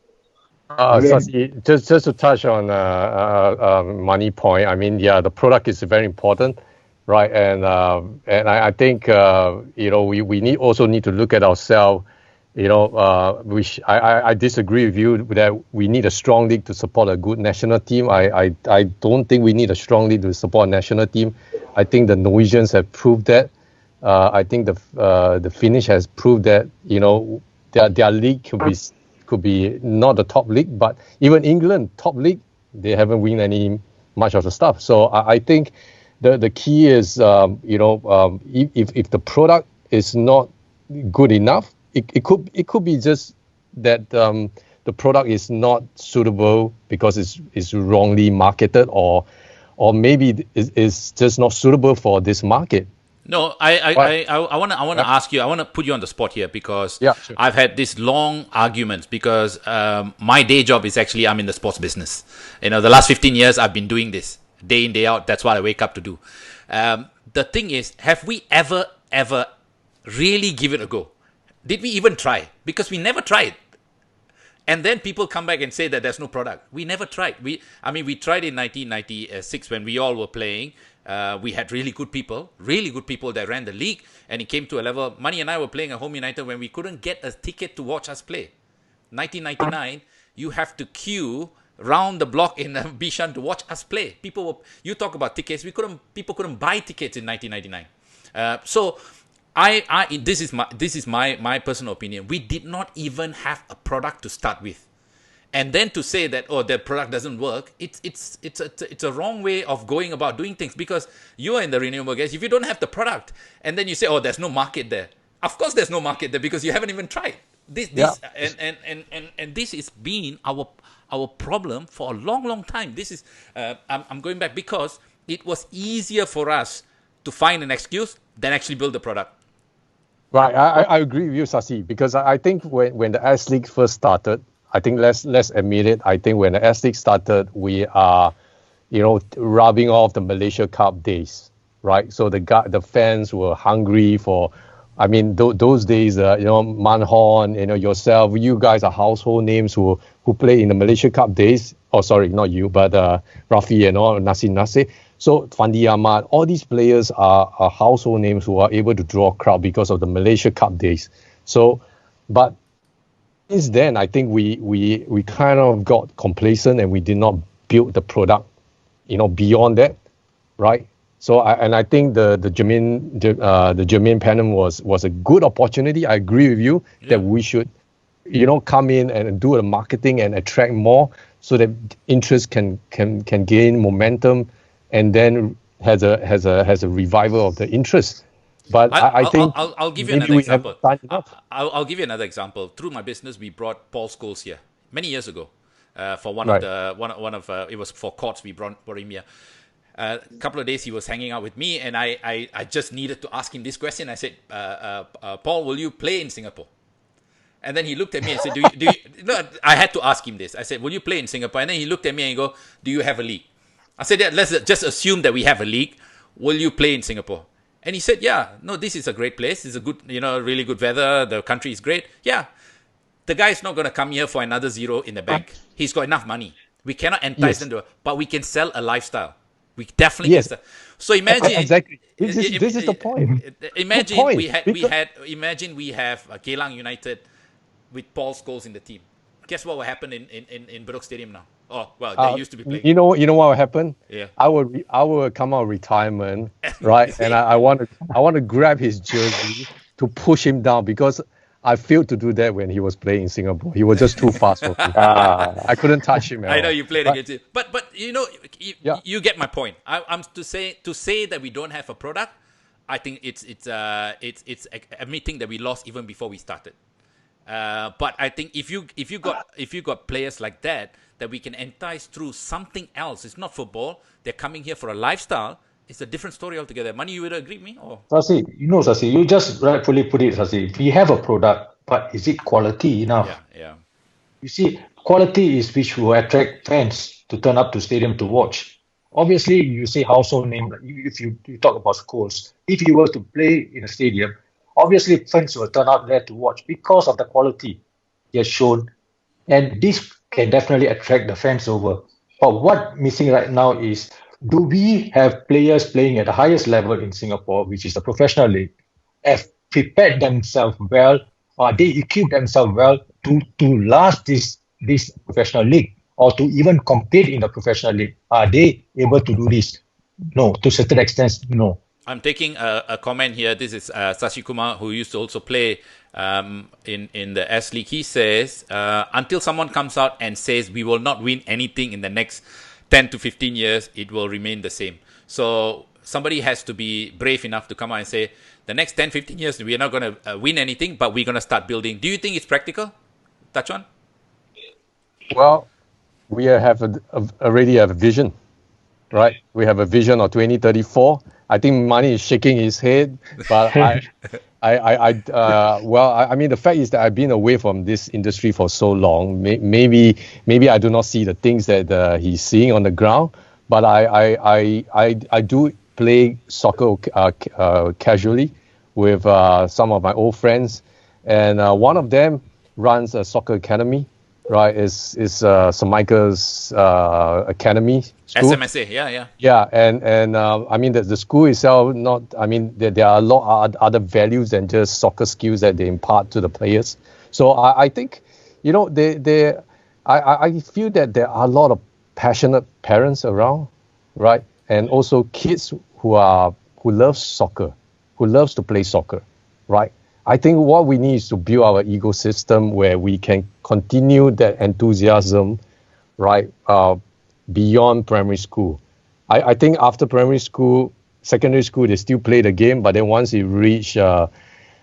D: Sasi, just to touch on Money point, I mean, the product is very important, right? And I think we need to look at ourselves. Which I disagree with you that we need a strong league to support a good national team. I don't think we need a strong league to support a national team. I think the Norwegians have proved that. I think the Finnish has proved that their league could be not the top league, but even England top league, they haven't won much of the stuff. So I think the key is, if the product is not good enough, it could be just that the product is not suitable because it's wrongly marketed, or maybe it's just not suitable for this market.
A: No,
D: Right.
A: I want to ask you. I want to put you on the spot here because
D: Yeah, sure.
A: I've had these long arguments because my day job is actually I'm in the sports business. The last 15 years I've been doing this day in day out. That's what I wake up to do. The thing is, have we ever really give it a go? Did we even try? Because we never tried. And then people come back and say that there's no product. We never tried. We tried in 1996 when we all were playing. We had really good people that ran the league, and it came to a level. Money and I were playing at Home United when we couldn't get a ticket to watch us play. 1999, you have to queue round the block in Bishan to watch us play. You talk about tickets. People couldn't buy tickets in 1999. So this is my personal opinion. We did not even have a product to start with. And then to say that, the product doesn't work, it's a wrong way of going about doing things, because you are in the renewable gas. If you don't have the product and then you say, there's no market there. Of course there's no market there because you haven't even tried. This has been our problem for a long time. This is I'm going back because it was easier for us to find an excuse than actually build the product.
D: Right, I agree with you, Sasi, because I think when the S League first started, I think let's admit it. I think when the S League started, we are, rubbing off the Malaysia Cup days, right? So the fans were hungry for, those days, Manhon, yourself, you guys are household names who play in the Malaysia Cup days. Oh, sorry, not you, but Rafi and all, Nasi. So Fandi Ahmad, all these players are household names who are able to draw a crowd because of the Malaysia Cup days. So, but since then, I think we kind of got complacent and we did not build the product, beyond that, right? So I think the Jermaine Pennant was a good opportunity. I agree with you that we should, come in and do the marketing and attract more so that interest can gain momentum, and then has a revival of the interest. But I think
A: I'll give you another example. I'll give you another example. Through my business, we brought Paul Scholes here many years ago for one of it was for courts. We brought him here. A couple of days he was hanging out with me, and I just needed to ask him this question. I said, Paul, will you play in Singapore? And then he looked at me and said, do you no, I had to ask him this. I said, will you play in Singapore? And then he looked at me and go, do you have a league? I said, let's just assume that we have a league. Will you play in Singapore? And he said, no, this is a great place. It's a good, really good weather. The country is great. Yeah. The guy's not going to come here for another zero in the bank. He's got enough money. We cannot entice them to, but we can sell a lifestyle. We definitely can sell. So imagine
D: exactly. This is the point.
A: Imagine
D: the point.
A: we have Geylang United with Paul Scholes in the team. Guess what will happen in Bedok Stadium now? Oh, well, they used to be playing.
D: You know what will happen?
A: Yeah.
D: I will come out of retirement, right? And I want to grab his jersey to push him down, because I failed to do that when he was playing in Singapore. He was just too fast for me. I couldn't touch him.
A: I know you played against him, but you get my point. I'm to say that we don't have a product. I think it's admitting that we lost even before we started. But I think if you got players like that we can entice through something else. It's not football. They're coming here for a lifestyle. It's a different story altogether. Mani, you would agree with me? Or?
C: Sasi, you just rightfully put it, Sasi. We have a product, but is it quality enough?
A: Yeah.
C: You see, quality is which will attract fans to turn up to stadium to watch. Obviously, you say household name. If you talk about schools, if you were to play in a stadium, obviously fans will turn up there to watch because of the quality he has shown, and this can definitely attract the fans over. But what missing right now is, do we have players playing at the highest level in Singapore, which is the professional league, have prepared themselves well, or they equip themselves well to last this professional league, or to even compete in the professional league? Are they able to do this? No, to a certain extent, no.
A: I'm taking a comment here. This is S.Subramai, who used to also play in the S League. He says, until someone comes out and says we will not win anything in the next 10 to 15 years, it will remain the same. So somebody has to be brave enough to come out and say, the next 10, 15 years, we're not going to win anything, but we're going to start building. Do you think it's practical, Chuan?
D: Well, we already have a vision, right? We have a vision of 2034. I think Mani is shaking his head, but I mean, the fact is that I've been away from this industry for so long. Maybe I do not see the things that he's seeing on the ground, but I do play soccer casually with some of my old friends, and one of them runs a soccer academy. Right, is St. Michael's Academy School.
A: SMSA, yeah.
D: Yeah, and I mean the school itself. There are a lot of other values than just soccer skills that they impart to the players. So I think, I feel that there are a lot of passionate parents around, right, and also kids who love soccer, who loves to play soccer, right. I think what we need is to build our ecosystem where we can continue that enthusiasm, right, beyond primary school. I think after primary school, secondary school, they still play the game, but then once you reach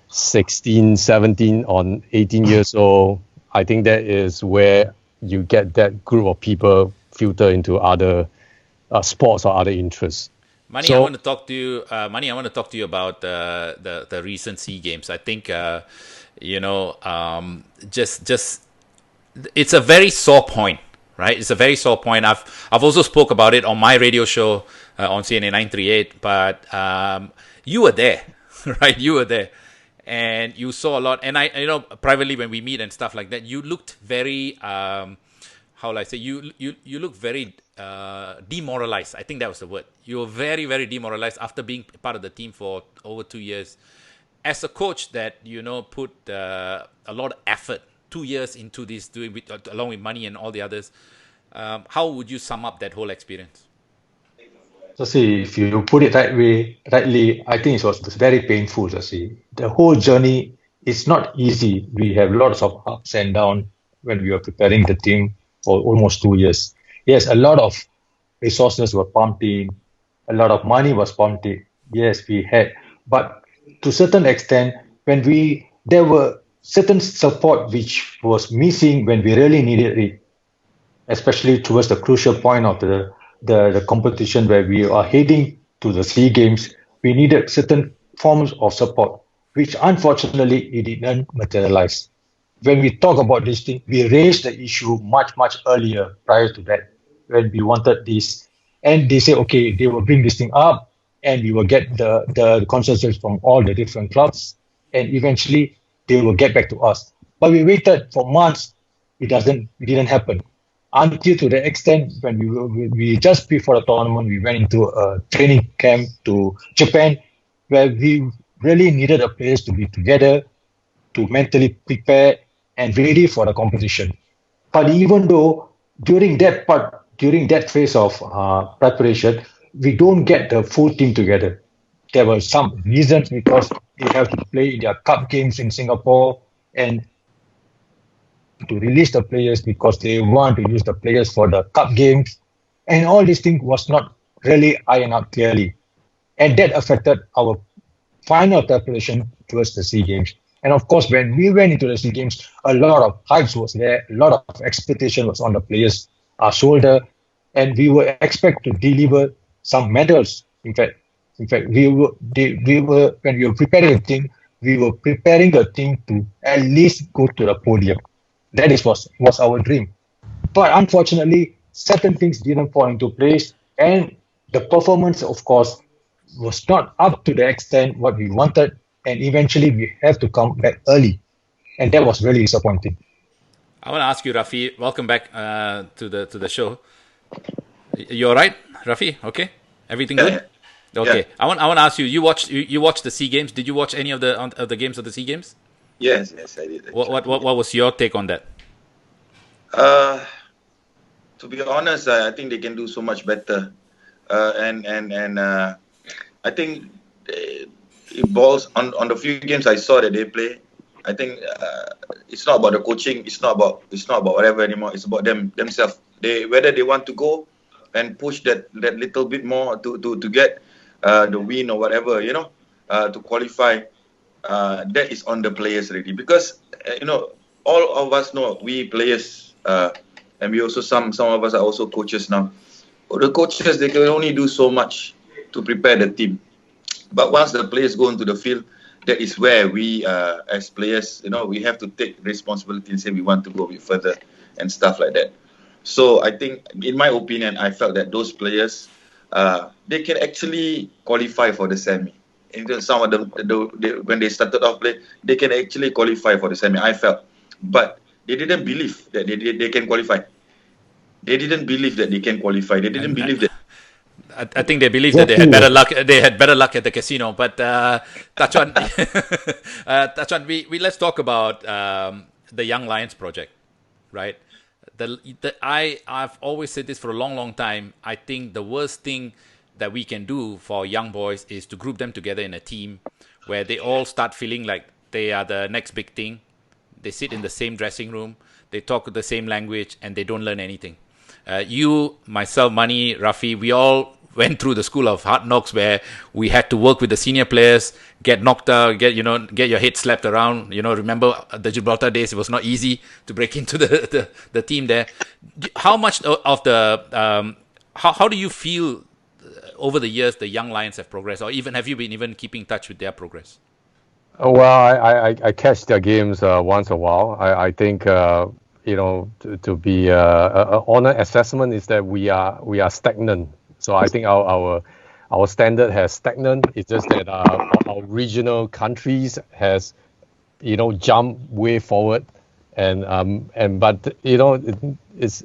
D: 16, 17, or 18 years old, I think that is where you get that group of people filter into other sports or other interests.
A: Mani, I want to talk to you. Mani, I want to talk to you about the recent SEA Games. I think just it's a very sore point, right? It's a very sore point. I've also spoke about it on my radio show on CNA 938. But you were there, right? You were there, and you saw a lot. And I privately when we meet and stuff like that, you looked very how will I say? You look very demoralized. I think that was the word. You were very, very demoralized after being part of the team for over 2 years. As a coach that, put a lot of effort, 2 years into this, doing along with Mani and all the others, how would you sum up that whole experience?
C: So see, if you put it rightly, I think it was very painful. So see, the whole journey is not easy. We have lots of ups and downs when we were preparing the team for almost 2 years. Yes, a lot of resources were pumped in, a lot of money was pumped in. Yes, we had, but to a certain extent, there were certain support which was missing when we really needed it, especially towards the crucial point of the competition where we are heading to the SEA Games. We needed certain forms of support, which unfortunately it didn't materialize. When we talk about this thing, we raised the issue much, much earlier prior to that, when we wanted this. And they say, okay, they will bring this thing up and we will get the consensus from all the different clubs. And eventually they will get back to us. But we waited for months. It didn't happen. Until to the extent when we just before the tournament, we went into a training camp to Japan, where we really needed the players to be together, to mentally prepare and ready for the competition. But even though during that phase of preparation, we don't get the full team together. There were some reasons because they have to play their cup games in Singapore and to release the players because they want to use the players for the cup games. And all these things was not really ironed out clearly. And that affected our final preparation towards the SEA Games. And of course, when we went into the SEA Games, a lot of hype was there, a lot of expectation was on the players' shoulder, and we were expected to deliver some medals. In fact, when we were preparing a team, we were preparing a team to at least go to the podium. That was our dream. But unfortunately, certain things didn't fall into place, and the performance, of course, was not up to the extent what we wanted. And eventually we have to come back early. And that was really disappointing.
A: I want to ask you, Rafi, welcome back to the show. You all right, Rafi? Okay? Everything good? Okay. Yeah. I want to ask you, you watched the SEA Games. Did you watch any of the games of the SEA Games?
B: Yes, I did.
A: What was your take on that?
B: To be honest, I think they can do so much better. And I think it balls on the few games I saw that they play. I think it's not about the coaching. It's not about whatever anymore. It's about themselves. Whether they want to go and push that little bit more to get the win or whatever, to qualify, that is on the players already. Because, all of us know, we players, and we also, some of us are also coaches now. The coaches, they can only do so much to prepare the team. But once the players go into the field, that is where we, as players, we have to take responsibility and say we want to go a bit further and stuff like that. So I think, in my opinion, I felt that those players, they can actually qualify for the semi. Some of them, when they started off play, they can actually qualify for the semi, I felt. But they didn't believe that they can qualify. They didn't believe that they can qualify. They didn't believe that.
A: I think they believed that they had better luck. They had better luck at the casino. But Tachuan, Tachuan, we let's talk about the Young Lions project, right? I've always said this for a long time. I think the worst thing that we can do for young boys is to group them together in a team where they all start feeling like they are the next big thing. They sit in the same dressing room, they talk the same language, and they don't learn anything. You, myself, Mani, Rafi, we all went through the school of hard knocks where we had to work with the senior players, get knocked out, get your head slapped around. Remember the Gibraltar days? It was not easy to break into the team there. How much of the how do you feel over the years the Young Lions have progressed, or even have you been even keeping in touch with their progress?
D: Well, I catch their games once a while. I think to be an honest assessment is that we are stagnant. So I think our standard has stagnant. It's just that our regional countries has jumped way forward, but it's.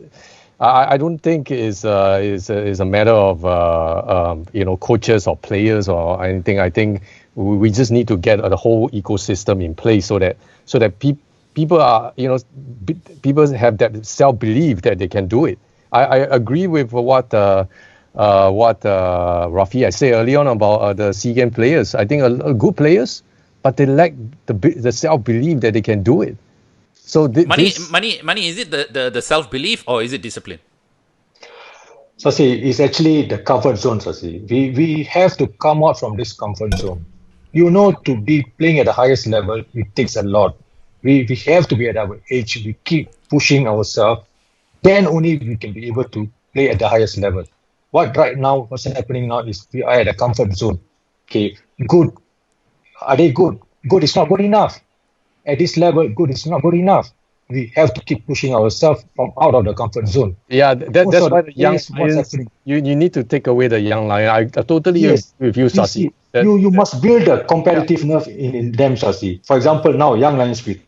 D: I don't think is a matter of coaches or players or anything. I think we just need to get the whole ecosystem in place so that people are people have that self-belief that they can do it. I agree with what Rafi I said earlier on about the SEA Games players. I think a good players, but they lack the self-belief that they can do it. So
A: Money, is it the self-belief or is it discipline?
C: Sasi, it's actually the comfort zone, Sasi. We have to come out from this comfort zone. To be playing at the highest level, it takes a lot. We have to be at our age. We keep pushing ourselves. Then only we can be able to play at the highest level. What's happening now is we are at a comfort zone. Okay, good. Are they good? Good is not good enough. At this level, good is not good enough. We have to keep pushing ourselves from out of the comfort zone.
D: Yeah, that's why the young lions, you need to take away the young lion. I totally agree with you, Sasi.
C: You must build a competitiveness in them, Sasi. For example, now young lions, week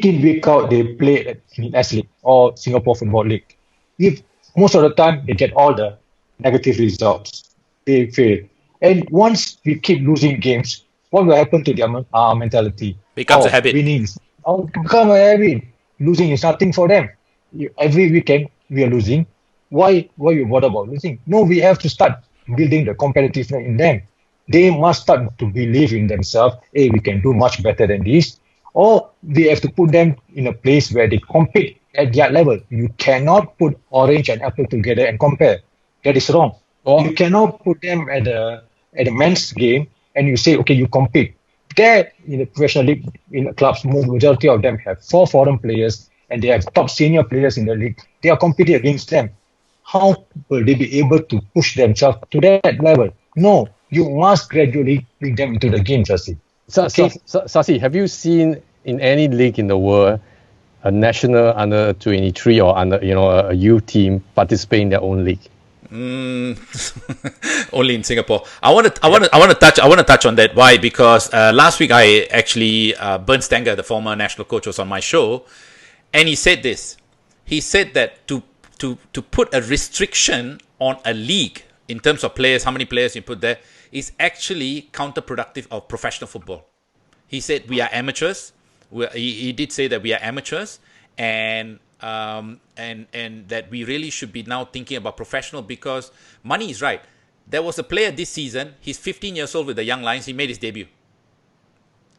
C: in, week out, they play in S League or Singapore Football League. If most of the time they get all the negative results, they fail. And once we keep losing games, what will happen to their mentality?
A: Becomes a habit.
C: Winning become a habit. Losing is nothing for them. Every weekend we are losing. Why you bother about losing? No, we have to start building the competitiveness in them. They must start to believe in themselves. Hey, we can do much better than this. Or we have to put them in a place where they compete at their level. You cannot put orange and apple together and compare. That is wrong. You cannot put them at a men's game and you say, okay, you compete. There, in the professional league, in the clubs, majority of them have 4 foreign players and they have top senior players in the league. They are competing against them. How will they be able to push themselves to that level? No, you must gradually bring them into the game, Sasi.
D: Sasi, have you seen in any league in the world a national under 23 or under a youth team participate in their own league?
A: Only in Singapore. I want to touch on that. Why? Because last week I actually Bernd Stenger, the former national coach, was on my show, and he said this. He said that to put a restriction on a league in terms of players, how many players you put there, is actually counterproductive of professional football. He said we are amateurs. He did say that we are amateurs, and that we really should be now thinking about professional, because Money is right. There was a player this season. He's 15 years old with the Young Lions. He made his debut.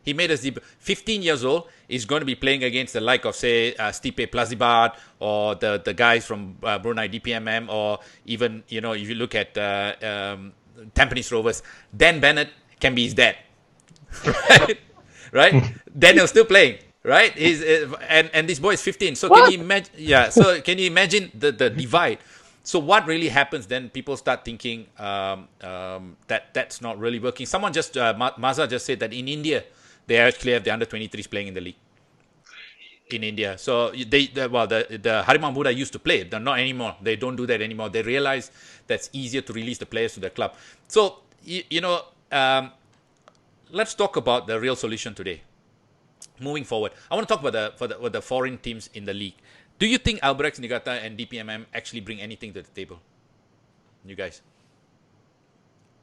A: 15 years old. Is going to be playing against the like of, say, Stipe Plazibat or the guys from Brunei DPMM, or even, if you look at Tampines Rovers. Dan Bennett can be his dad, right? Right? Daniel's still playing, right? And this boy is 15. So can you imagine? Yeah. So can you imagine the divide? So what really happens then? People start thinking that that's not really working. Someone just Maza just said that in India they actually have the under-23s playing in the league. In India, so the Harimau Muda used to play, but not anymore. They don't do that anymore. They realize that's easier to release the players to the club. So let's talk about the real solution today. Moving forward, I want to talk about the foreign teams in the league. Do you think Albirex Niigata and DPMM actually bring anything to the table? You guys?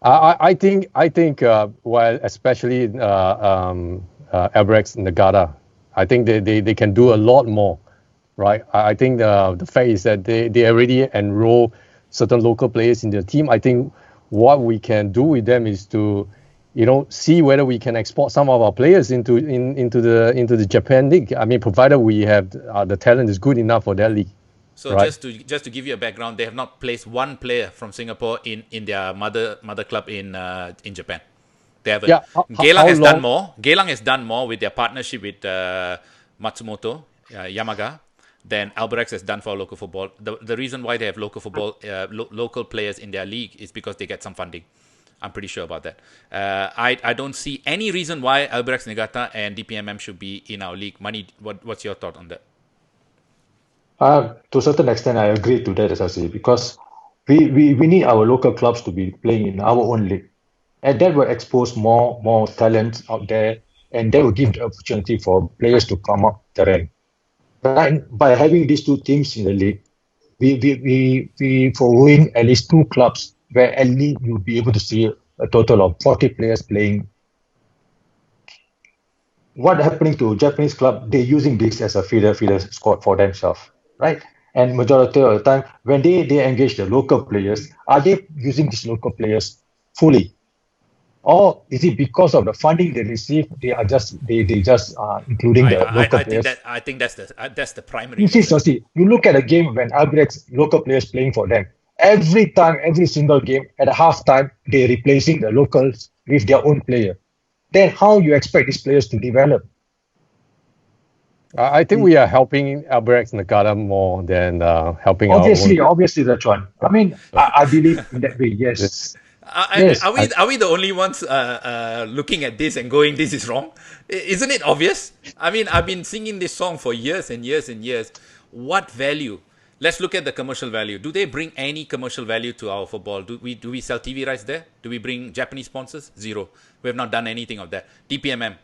D: I think well, especially Albirex Niigata, I think they can do a lot more, right? I think the fact is that they already enroll certain local players in their team. I think what we can do with them is to, see whether we can export some of our players into the Japan league. I mean, provided we have the talent is good enough for that league.
A: So
D: right?
A: just to give you a background, they have not placed one player from Singapore in their mother club in Japan. They haven't. Yeah, Geylang has done more. Geylang has done more with their partnership with Matsumoto Yamaga than Albirex has done for local football. The reason why they have local football local players in their league is because they get some funding. I'm pretty sure about that. I don't see any reason why Albirex Niigata and DPMM should be in our league. Mani, what's your thought on that?
C: To a certain extent, I agree to that, Sasi, because we need our local clubs to be playing in our own league. And that will expose more talent out there, and that will give the opportunity for players to come up the rank. But by having these two teams in the league, we following at least two clubs where at least you'll be able to see a total of 40 players playing. What happening to Japanese club? They're using this as a feeder squad for themselves, right? And majority of the time, when they engage the local players, are they using these local players fully? Or is it because of the funding they receive? They just including the local players.
A: I think that's the primary.
C: You see, you look at a game when Albirex local players playing for them. Every single game at a halftime, they're replacing the locals with their own player. Then how you expect these players to develop?
D: I think we are helping Albirex Niigata more than helping
C: obviously that's one. I mean, I believe in that way. Yes.
A: Are we the only ones looking at this and going, this is wrong? Isn't it obvious? I mean, I've been singing this song for years and years and years. What value? Let's look at the commercial value. Do they bring any commercial value to our football? Do we sell TV rights there? Do we bring Japanese sponsors? Zero. We have not done anything of that. DPMM,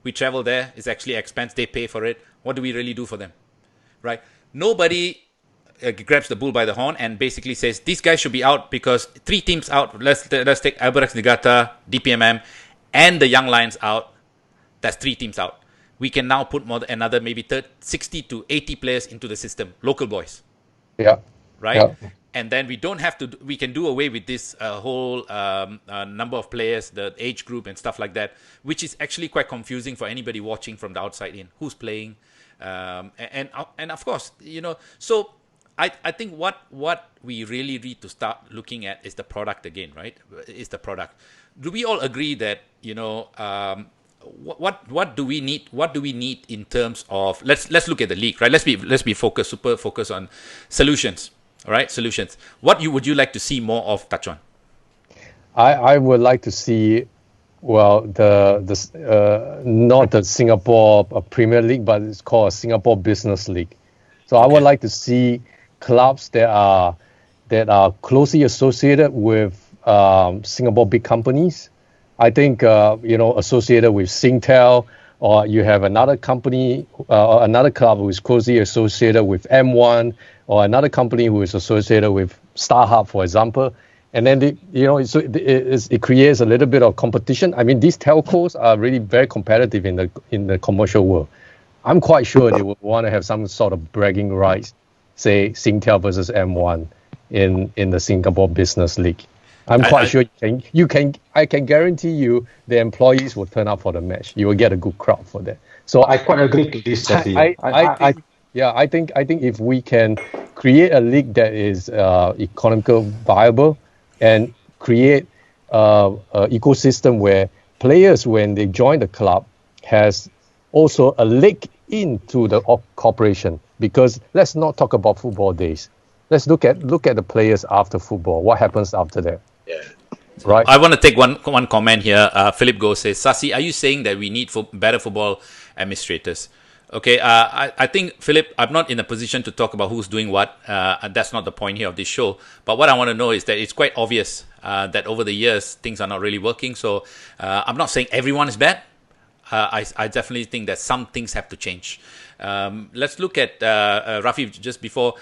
A: we travel there. It's actually expense. They pay for it. What do we really do for them? Right? Nobody grabs the bull by the horn and basically says, these guys should be out because 3 teams out. Let's take Albirex Niigata, DPMM, and the Young Lions out. That's 3 teams out. We can now put another maybe 60 to 80 players into the system. Local boys.
D: Yeah.
A: Right?
D: Yeah.
A: And then we don't have to, we can do away with this whole number of players, the age group and stuff like that, which is actually quite confusing for anybody watching from the outside in. Who's playing? And of course, so I think what we really need to start looking at is the product again, right? Is the product. Do we all agree that, what do we need? What do we need in terms of, let's look at the league, right? Let's be super focused on solutions. All right, solutions. What would you like to see more of, Chuan?
D: I would like to see, well, the not the Singapore Premier League, but it's called a Singapore Business League. So I would like to see clubs that are closely associated with Singapore big companies. I think associated with Singtel, or you have another company, another club who is closely associated with M1, or another company who is associated with StarHub, for example. And then it creates a little bit of competition. I mean, these telcos are really very competitive in the commercial world. I'm quite sure they would want to have some sort of bragging rights, say Singtel versus M1 in the Singapore Business League. I'm quite sure I can guarantee you the employees will turn up for the match. You will get a good crowd for that. So
C: I quite agree to this.
D: I think if we can create a league that is economical viable and create ecosystem where players, when they join the club, has also a link into the corporation. Because let's not talk about football days. Let's look at the players after football. What happens after that?
B: Yeah.
D: Right.
A: I want to take one comment here. Philip Go says, Sasi, are you saying that we need better football administrators? Okay, I think, Philip, I'm not in a position to talk about who's doing what. And that's not the point here of this show. But what I want to know is that it's quite obvious that over the years, things are not really working. So I'm not saying everyone is bad. I definitely think that some things have to change. Let's look at Rafi just before.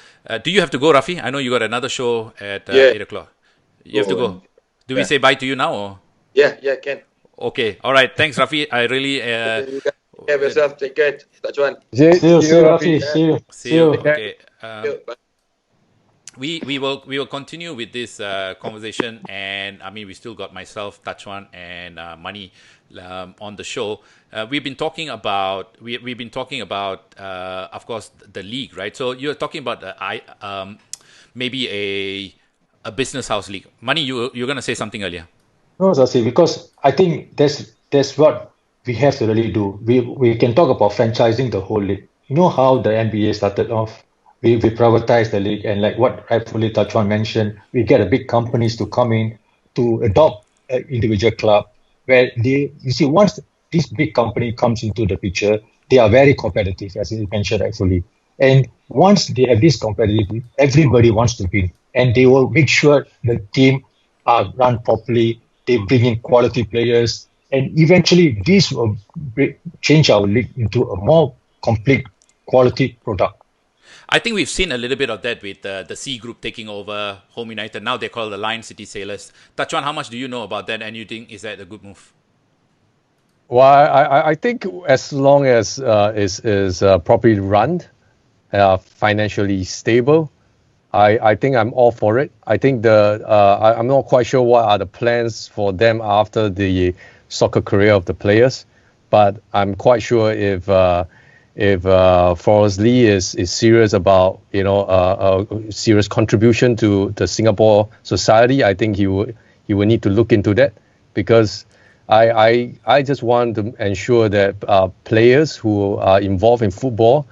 A: Do you have to go, Rafi? I know you got another show at 8 o'clock. You have to go. Do we say bye to you now? Or?
B: Yeah, can.
A: Okay. All right. Thanks, Rafi. I really...
B: You guys take care of yourself. Take care. Chuan.
C: See you, Rafi. See you.
A: Okay. We will continue with this conversation, and I mean, we still got myself, Chuan, and Mani on the show. We've been talking about of course, the league, right? So you're talking about maybe a business house league. Mani, you're going to say something earlier.
C: No, Sasi, because I think that's what we have to really do. We can talk about franchising the whole league. You know how the NBA started off? We privatize the league, and like what rightfully Chuan mentioned, we get a big companies to come in to adopt an individual club where once this big company comes into the picture, they are very competitive, as you mentioned rightfully. And once they have this competitive, everybody wants to win, and they will make sure the team are run properly. They bring in quality players, and eventually this will change our league into a more complete quality product.
A: I think we've seen a little bit of that with the C Group taking over Home United. Now they're called the Lion City Sailors. Chuan, how much do you know about that, and you think is that a good move?
D: Well, I think as long as is properly run, financially stable, I think I'm all for it. I think I'm not quite sure what are the plans for them after the soccer career of the players, but I'm quite sure if Forrest Lee is serious about a serious contribution to the Singapore society, I think he will need to look into that, because I just want to ensure that players who are involved in football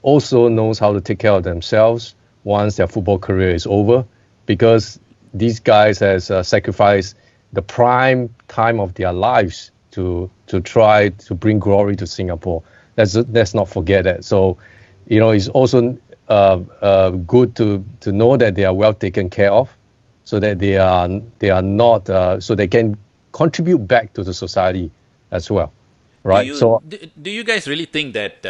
D: also knows how to take care of themselves once their football career is over, because these guys has sacrificed the prime time of their lives to try to bring glory to Singapore. Let's not forget that. So, it's also good to know that they are well taken care of, so that they are not so they can contribute back to the society as well. Right.
A: Do you guys really think that?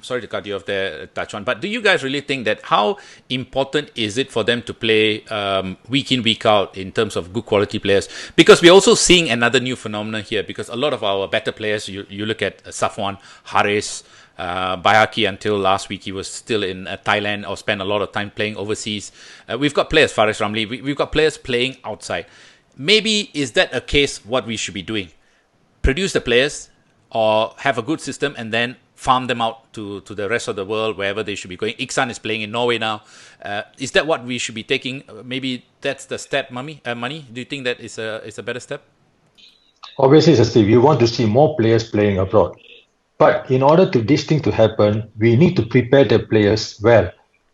A: Sorry to cut you off there, Chuan, but do you guys really think that how important is it for them to play week in, week out in terms of good quality players? Because we're also seeing another new phenomenon here. Because a lot of our better players, you look at Safwan, Haris, Bayaki, until last week he was still in Thailand or spent a lot of time playing overseas. We've got players, Faris Ramli. We've got players playing outside. Maybe is that a case what we should be doing? Produce the players, or have a good system and then farm them out to the rest of the world, wherever they should be going. Iksan is playing in Norway now. Is that what we should be taking? Maybe that's the step, Mani? Do you think that is a better step?
C: Obviously, Steve, you want to see more players playing abroad. But in order to this thing to happen, we need to prepare the players well,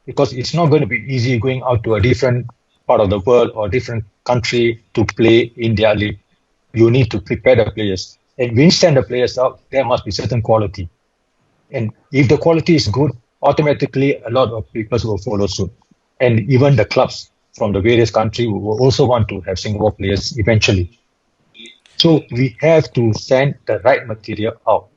C: because it's not going to be easy going out to a different part of the world or different country to play in their league. You need to prepare the players. And when you send the players out, there must be certain quality. And if the quality is good, automatically a lot of people will follow suit. And even the clubs from the various countries will also want to have Singapore players eventually. So we have to send the right material out.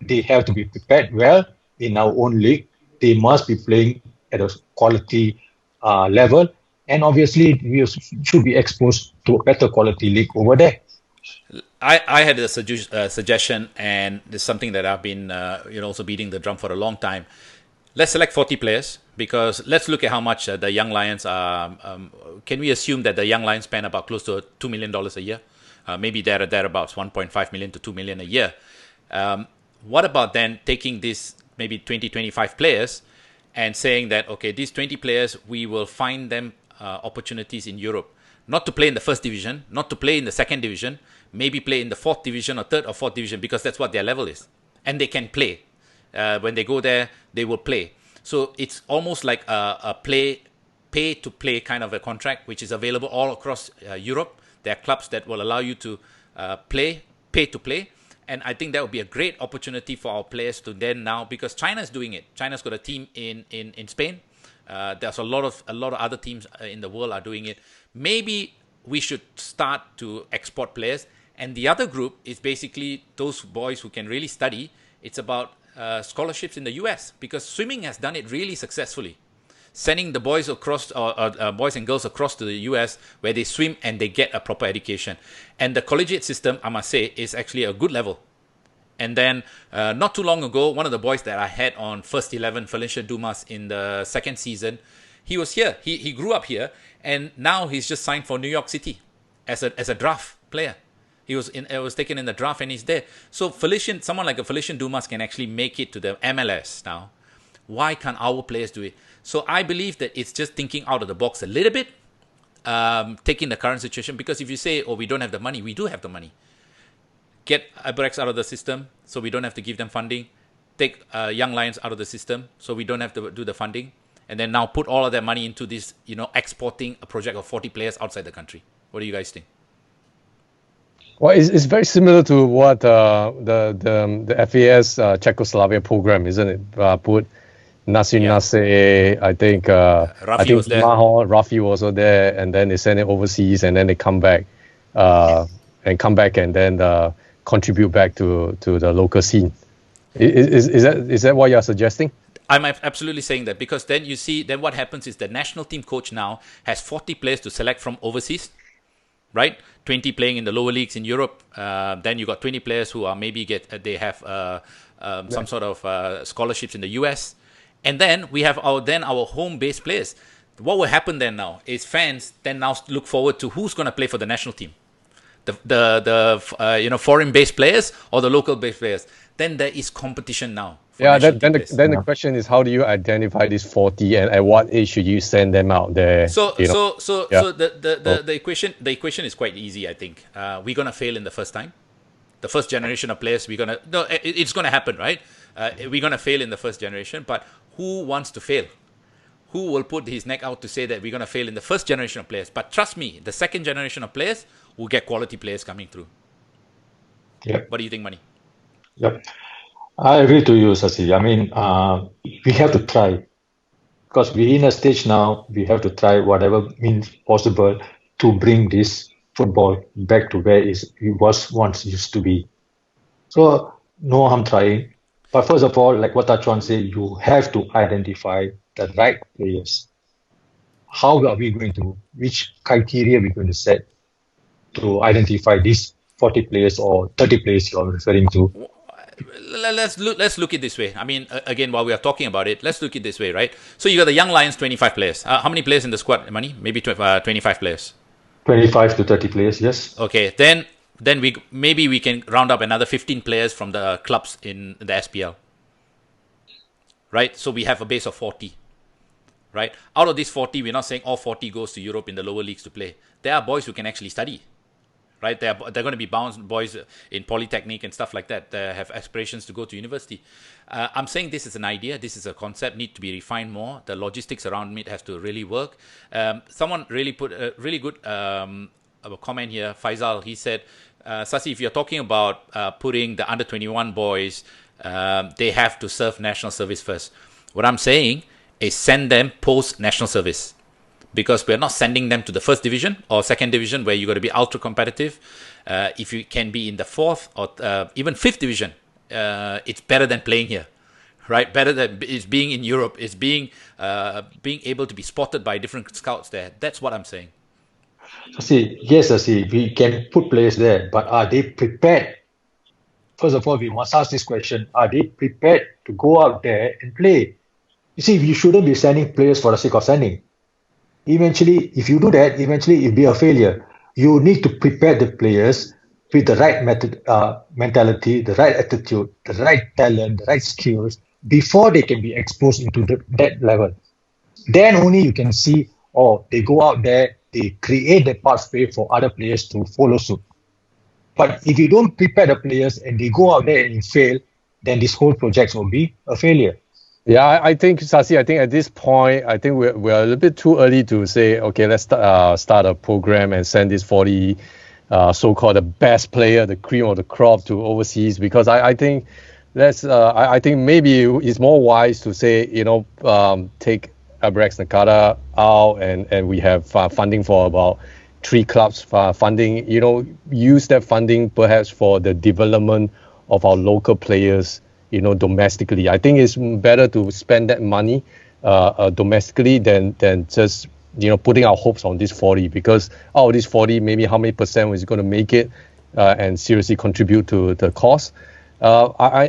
C: They have to be prepared well in our own league. They must be playing at a quality level. And obviously, we should be exposed to a better quality league over there.
A: I had a suggestion, and it's something that I've been also beating the drum for a long time. Let's select 40 players, because let's look at how much the Young Lions are. Can we assume that the Young Lions spend about close to $2 million a year? Maybe thereabouts, 1.5 million to 2 million a year. What about then taking this maybe 20, 25 players and saying that, okay, these 20 players, we will find them opportunities in Europe. not to play in the first division, not to play in the second division, maybe play in the fourth division or third or fourth division, because that's what their level is. And they can play. When they go there, they will play. So it's almost like a pay-to-play kind of a contract, which is available all across Europe. There are clubs that will allow you to pay-to-play. And I think that would be a great opportunity for our players to then now, because China's doing it. China's got a team in Spain. There's a lot of other teams in the world are doing it. Maybe we should start to export players. And the other group is basically those boys who can really study. It's about scholarships in the US, because swimming has done it really successfully. Sending the boys across, boys and girls across to the US, where they swim and they get a proper education. And the collegiate system, I must say, is actually a good level. And then not too long ago, one of the boys that I had on First 11, Felicia Dumas, in the second season, he was here. He grew up here, and now he's just signed for New York City as a draft player. He was taken in the draft, and he's there. So someone like a Felician Dumas can actually make it to the MLS now. Why can't our players do it? So I believe that it's just thinking out of the box a little bit, taking the current situation. Because if you say, we don't have the money, we do have the money. Get Ibrex out of the system, so we don't have to give them funding. Take Young Lions out of the system, so we don't have to do the funding. And then now put all of that money into this, exporting a project of 40 players outside the country. What do you guys think?
D: Well, it's very similar to what the FAS Czechoslovakia program, isn't it? Put Nasir Nasser, I think
A: Rafi was there.
D: Rafi was also there, and then they send it overseas, and then they come back and then contribute back to the local scene. Is that what you're suggesting?
A: I'm absolutely saying that, because then you see, then what happens is the national team coach now has 40 players to select from overseas, right? 20 playing in the lower leagues in Europe. Then you got 20 players who are they have some sort of scholarships in the US. And then we have our home-based players. What will happen then now is fans then now look forward to who's going to play for the national team. The foreign-based players or the local-based players. Then there is competition now.
D: Yeah, then the question is, how do you identify these 40, and at what age should you send them out there?
A: So the equation is quite easy, I think. We're gonna fail in the first time. The first generation of players, it's gonna happen, right? We're gonna fail in the first generation, but who wants to fail? Who will put his neck out to say that we're gonna fail in the first generation of players? But trust me, the second generation of players will get quality players coming through.
C: Yep.
A: What do you think, Mani?
C: Yep. I agree to you, Sasi. I mean, we have to try, because we're in a stage now. We have to try whatever means possible to bring this football back to where it was once used to be. So no harm trying. But first of all, like what Chuan said, you have to identify the right players. How are we going to, which criteria we're going to set to identify these 40 players or 30 players you're referring to?
A: Let's look at this way. I mean, again, while we are talking about it, let's look at this way, right? So you got the Young Lions, 25 players. How many players in the squad, Mani? Maybe 25 players. 25
C: to 30 players, yes.
A: Okay, then we can round up another 15 players from the clubs in the SPL. Right? So we have a base of 40. Right? Out of these 40, we're not saying all 40 goes to Europe in the lower leagues to play. There are boys who can actually study. Right, they're going to be boys in polytechnic and stuff like that. They have aspirations to go to university. I'm saying this is an idea. This is a concept. Need to be refined more. The logistics around it has to really work. Someone really put a really good comment here. Faisal, he said, Sasi, if you're talking about putting the under 21 boys, they have to serve national service first. What I'm saying is send them post national service. Because we're not sending them to the first division or second division where you've got to be ultra competitive. If you can be in the fourth or even fifth division, it's better than playing here, right? Better than it's being in Europe. It's being able to be spotted by different scouts there. That's what I'm saying.
C: Yes, we can put players there, but are they prepared? First of all, we must ask this question: are they prepared to go out there and play? You see, we shouldn't be sending players for the sake of sending. Eventually, if you do that, it'll be a failure. You need to prepare the players with the right mentality, the right attitude, the right talent, the right skills before they can be exposed into that level. Then only you can see, they go out there they create the pathway for other players to follow suit. But if you don't prepare the players and they go out there and you fail, then this whole project will be a failure.
D: Yeah, I think, Sasi, I think at this point, I think we're a little bit too early to say, okay, let's start a program and send this 40 so-called the best player, the cream of the crop, to overseas, because I think I think maybe it's more wise to say, take Abrax Nakata out and we have funding for about 3 clubs funding, use that funding perhaps for the development of our local players, domestically. I think it's better to spend that money domestically than just, putting our hopes on this 40, because out of this 40, maybe how many percent is going to make it and seriously contribute to the cost. I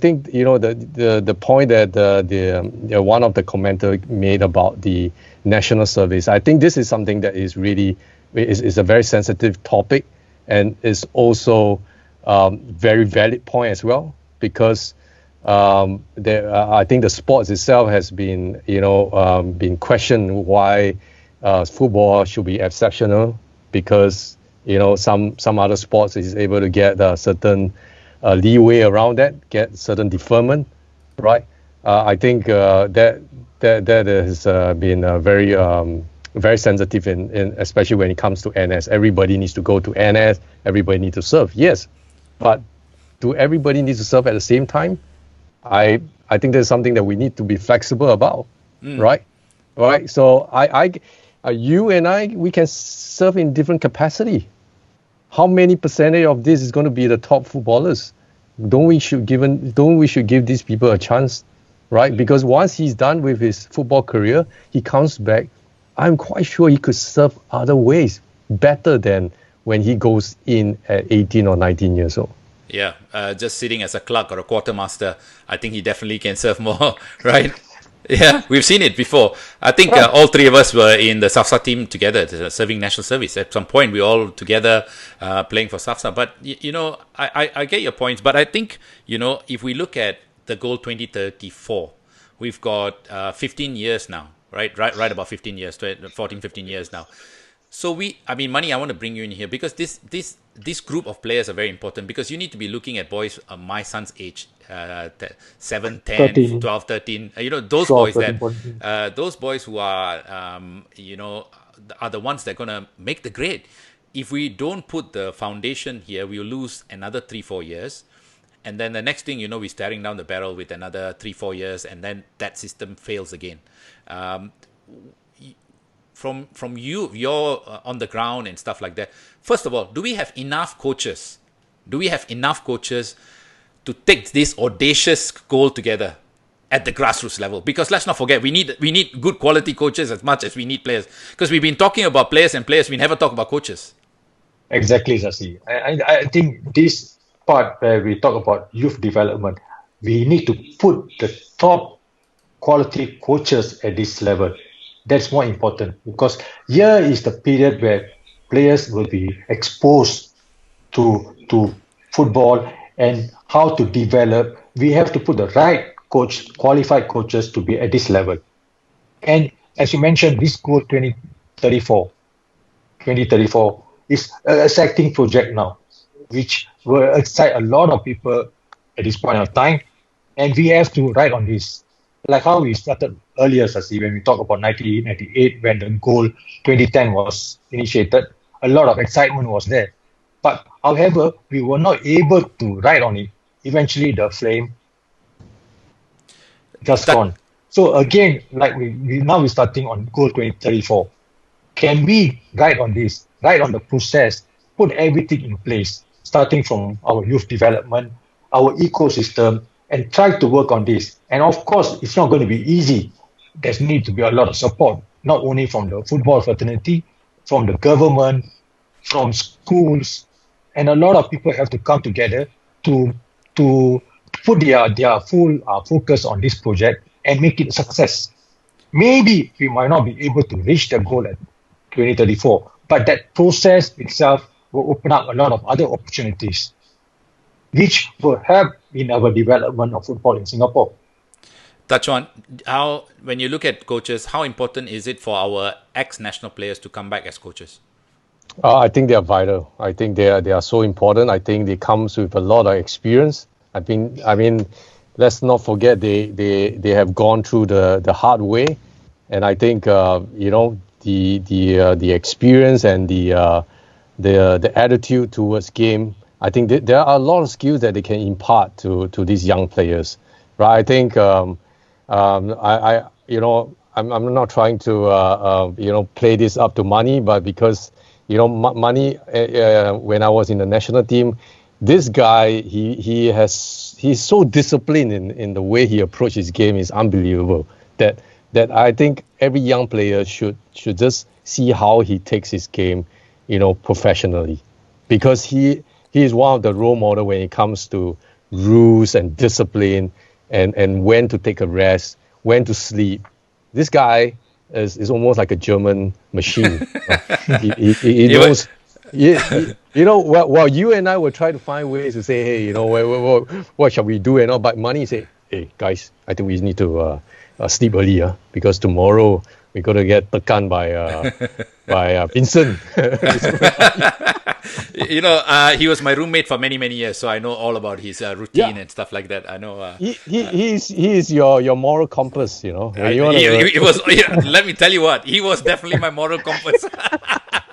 D: think the point that the one of the commenter made about the national service, I think this is something that is really is a very sensitive topic, and is also very valid point as well, because I think the sports itself has been been questioned why football should be exceptional, because some other sports is able to get a certain leeway around that, get certain deferment, right? I think that has been very sensitive in especially when it comes to NS. Everybody needs to go to NS. Everybody needs to serve. Yes, but do everybody need to serve at the same time? I think there's something that we need to be flexible about, right? Right. So you and I, we can serve in different capacity. How many percentage of this is going to be the top footballers? Don't we should give these people a chance, right? Because once he's done with his football career, he comes back. I'm quite sure he could serve other ways better than when he goes in at 18 or 19 years old.
A: Yeah, just sitting as a clerk or a quartermaster, I think he definitely can serve more, right? Yeah, we've seen it before. I think all three of us were in the SAFSA team together, serving national service. At some point, we all together playing for SAFSA. But, I get your points. But I think, if we look at the goal 2034, we've got 15 years now, right about 15 years, 14, 15 years now. So Mani, I want to bring you in here because this group of players are very important, because you need to be looking at boys my son's age, 7, 10, 13. 12, 13. Those 12, boys 13, those boys who are, are the ones that are going to make the grade. If we don't put the foundation here, we'll lose another 3-4 years. And then the next thing, we're staring down the barrel with another 3-4 years, and then that system fails again. From you're on the ground and stuff like that. First of all, do we have enough coaches? Do we have enough coaches to take this audacious goal together at the grassroots level? Because let's not forget, we need good quality coaches as much as we need players. Because we've been talking about players, we never talk about coaches.
C: Exactly, Sasi. I think this part where we talk about youth development, we need to put the top quality coaches at this level. That's more important, because here is the period where players will be exposed to football and how to develop. We have to put the right coach, qualified coaches to be at this level. And as you mentioned, this goal 2034 is an exciting project now, which will excite a lot of people at this point of time. And we have to write on this. Like how we started earlier, Sasi, when we talk about 1998, when the goal 2010 was initiated, a lot of excitement was there. But however, we were not able to write on it. Eventually, the flame just gone. So again, like we're starting on goal 2034. Can we write on this, write on the process, put everything in place, starting from our youth development, our ecosystem, and try to work on this. And of course, it's not going to be easy. There needs to be a lot of support, not only from the football fraternity, from the government, from schools, and a lot of people have to come together to put their full focus on this project and make it a success. Maybe we might not be able to reach the goal at 2034, but that process itself will open up a lot of other opportunities, which will help in our development of football in Singapore.
A: Chuan, how when you look at coaches, how important is it for our ex-national players to come back as coaches?
D: I think they are vital. I think they are so important. I think they comes with a lot of experience. I mean, let's not forget they have gone through the hard way, and I think the experience and the attitude towards game. I think there are a lot of skills that they can impart to these young players, right? I think I'm not trying to play this up to money, but because money when I was in the national team, this guy he's so disciplined in the way he approaches his game is unbelievable. That I think every young player should just see how he takes his game, professionally, because he is one of the role model when it comes to rules and discipline and when to take a rest, when to sleep. This guy is almost like a German machine. He knows. While you and I will try to find ways to say, hey, what shall we do and all, but Money say, hey guys, I think we need to sleep earlier because tomorrow we got to get tekan by Vincent.
A: He was my roommate for many years, so I know all about his routine and stuff like that. I know.
D: He is your moral compass. He
A: was. Let me tell you what, he was definitely my moral compass.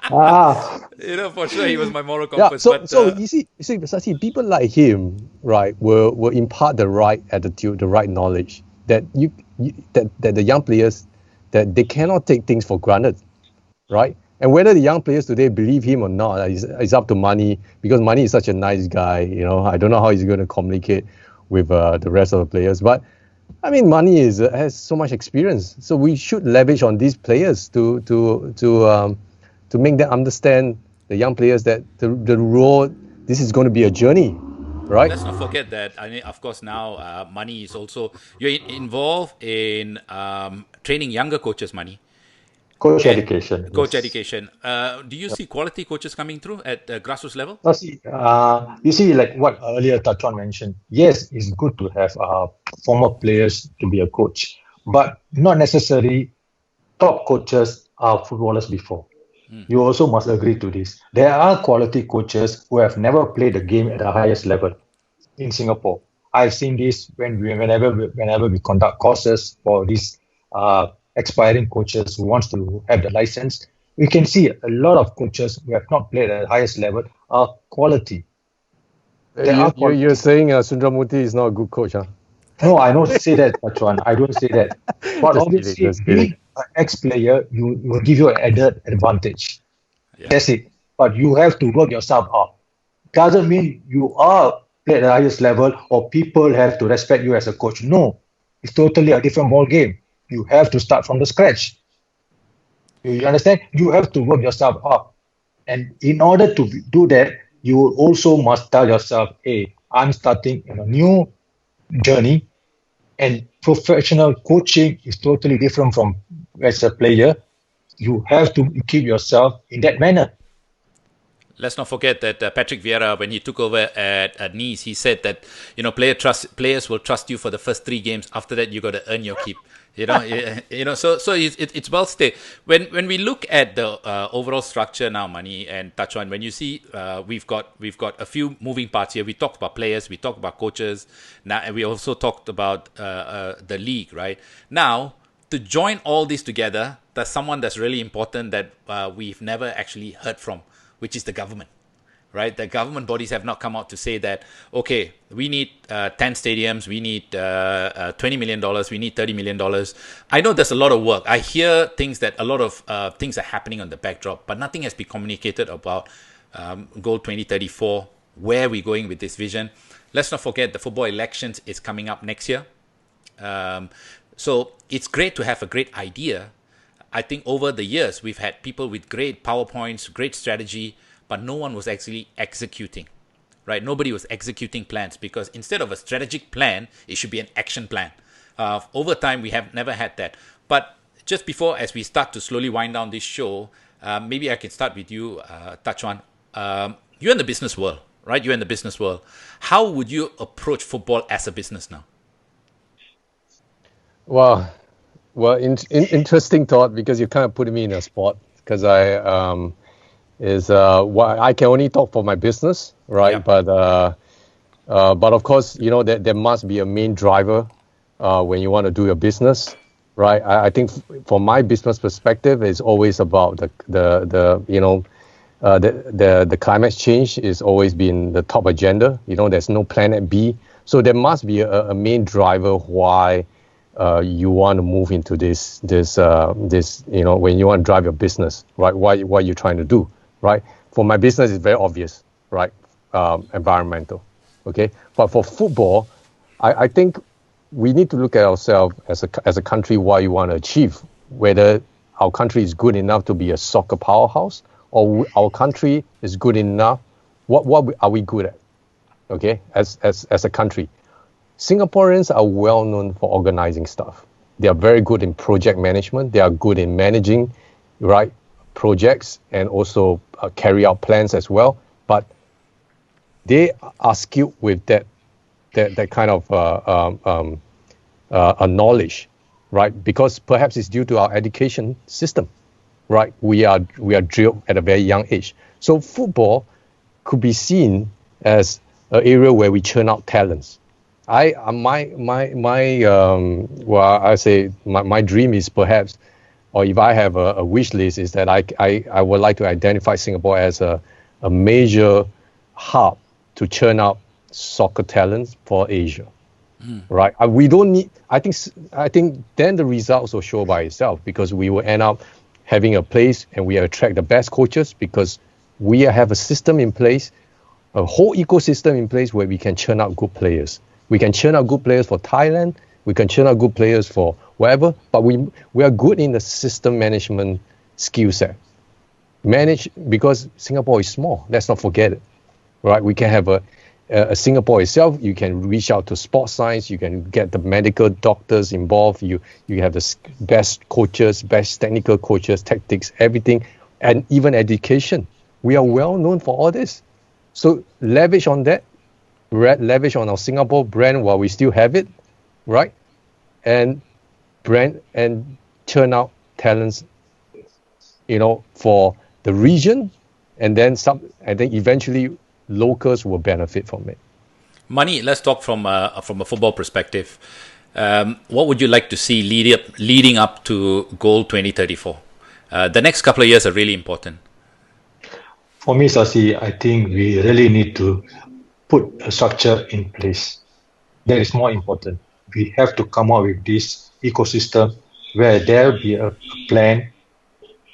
A: For sure, he was my moral compass.
D: So you see, Sasi, people like him, right, will impart the right attitude, the right knowledge that that the young players, that they cannot take things for granted, right? And whether the young players today believe him or not is up to Money, because Money is such a nice guy. I don't know how he's going to communicate with the rest of the players, but I mean, Money has so much experience, so we should leverage on these players to make them understand, the young players, that the road, this is going to be a journey, right?
A: Let's not forget that. I mean, of course, now Money is also, you're involved in training younger coaches, Money.
C: Coach education.
A: Coach education. Do you see quality coaches coming through at grassroots level?
C: You see, like what earlier Chuan mentioned, yes, it's good to have former players to be a coach, but not necessarily top coaches are footballers before. You also must agree to this. There are quality coaches who have never played the game at the highest level in Singapore. I've seen this whenever we conduct courses for these expiring coaches who wants to have the license. We can see a lot of coaches who have not played at the highest level are quality.
D: You're saying Sundramoorthy is not a good coach, huh?
C: No, I don't say that, Chuan. I don't say that. But obviously, being an ex-player, you will give you an added advantage. Yeah. That's it. But you have to work yourself up. Doesn't mean you are at the highest level or people have to respect you as a coach. No, it's totally a different ball game. You have to start from the scratch. You understand? You have to work yourself up. And in order to do that, you also must tell yourself, hey, I'm starting in a new journey. And professional coaching is totally different from as a player. You have to keep yourself in that manner.
A: Let's not forget that Patrick Vieira, when he took over at Nice, he said that players will trust you for the first 3 games. After that, you got to earn your keep. So it's well stated. When we look at the overall structure now, Money and Chuan, when you see we've got a few moving parts here. We talked about players, we talked about coaches, now, and we also talked about the league, right? Now, to join all this together, there's someone that's really important that we've never actually heard from, which is the government. Right, the government bodies have not come out to say that, okay, we need 10 stadiums, we need $20 million, we need $30 million. I know there's a lot of work. I hear things that a lot of things are happening on the backdrop, but nothing has been communicated about Goal 2034, where we're going with this vision. Let's not forget the football elections is coming up next year. So it's great to have a great idea. I think over the years, we've had people with great PowerPoints, great strategy, but no one was actually executing, right? Nobody was executing plans, because instead of a strategic plan, it should be an action plan. Over time, we have never had that. But just before, as we start to slowly wind down this show, maybe I can start with you, Chuan. You're in the business world, right? You're in the business world. How would you approach football as a business now?
D: Well, interesting thought, because you're kind of putting me in a spot, because I can only talk for my business, right?
A: Yeah.
D: But of course, there must be a main driver when you want to do your business, right? I think from my business perspective, it's always about the climate change is always been the top agenda. There's no planet B, so there must be a main driver why you want to move into this when you want to drive your business, right? What you're trying to do, right? For my business, it's very obvious, right? Environmental, okay. But for football, I think we need to look at ourselves as a country, what you want to achieve, whether our country is good enough to be a soccer powerhouse, or our country is good enough. What are we good at? Okay, as a country, Singaporeans are well known for organizing stuff. They are very good in project management. They are good in managing, right, projects, and also carry out plans as well. But they are skilled with that kind of knowledge, right? Because perhaps it's due to our education system, right? We are drilled at a very young age. So football could be seen as an area where we churn out talents. My dream is perhaps, or if I have a wish list, is that I would like to identify Singapore as a major hub to churn out soccer talents for Asia. Right? We don't need. I think then the results will show by itself, because we will end up having a place, and we attract the best coaches, because we have a system in place, a whole ecosystem in place where we can churn out good players. We can churn out good players for Thailand. We can churn out good players for wherever. But we are good in the system management skill set. Because Singapore is small. Let's not forget it. Right? We can have a Singapore itself. You can reach out to sports science. You can get the medical doctors involved. You have the best coaches, best technical coaches, tactics, everything, and even education. We are well known for all this. So leverage on that. Leverage on our Singapore brand while we still have it, right? And churn out talents, for the region, and then eventually locals will benefit from it.
A: Money. Let's talk from a football perspective. What would you like to see leading up to Goal 2034? The next couple of years are really important.
C: For me, Sasi, I think we really need to put a structure in place. That is more important. We have to come up with this ecosystem where there will be a plan,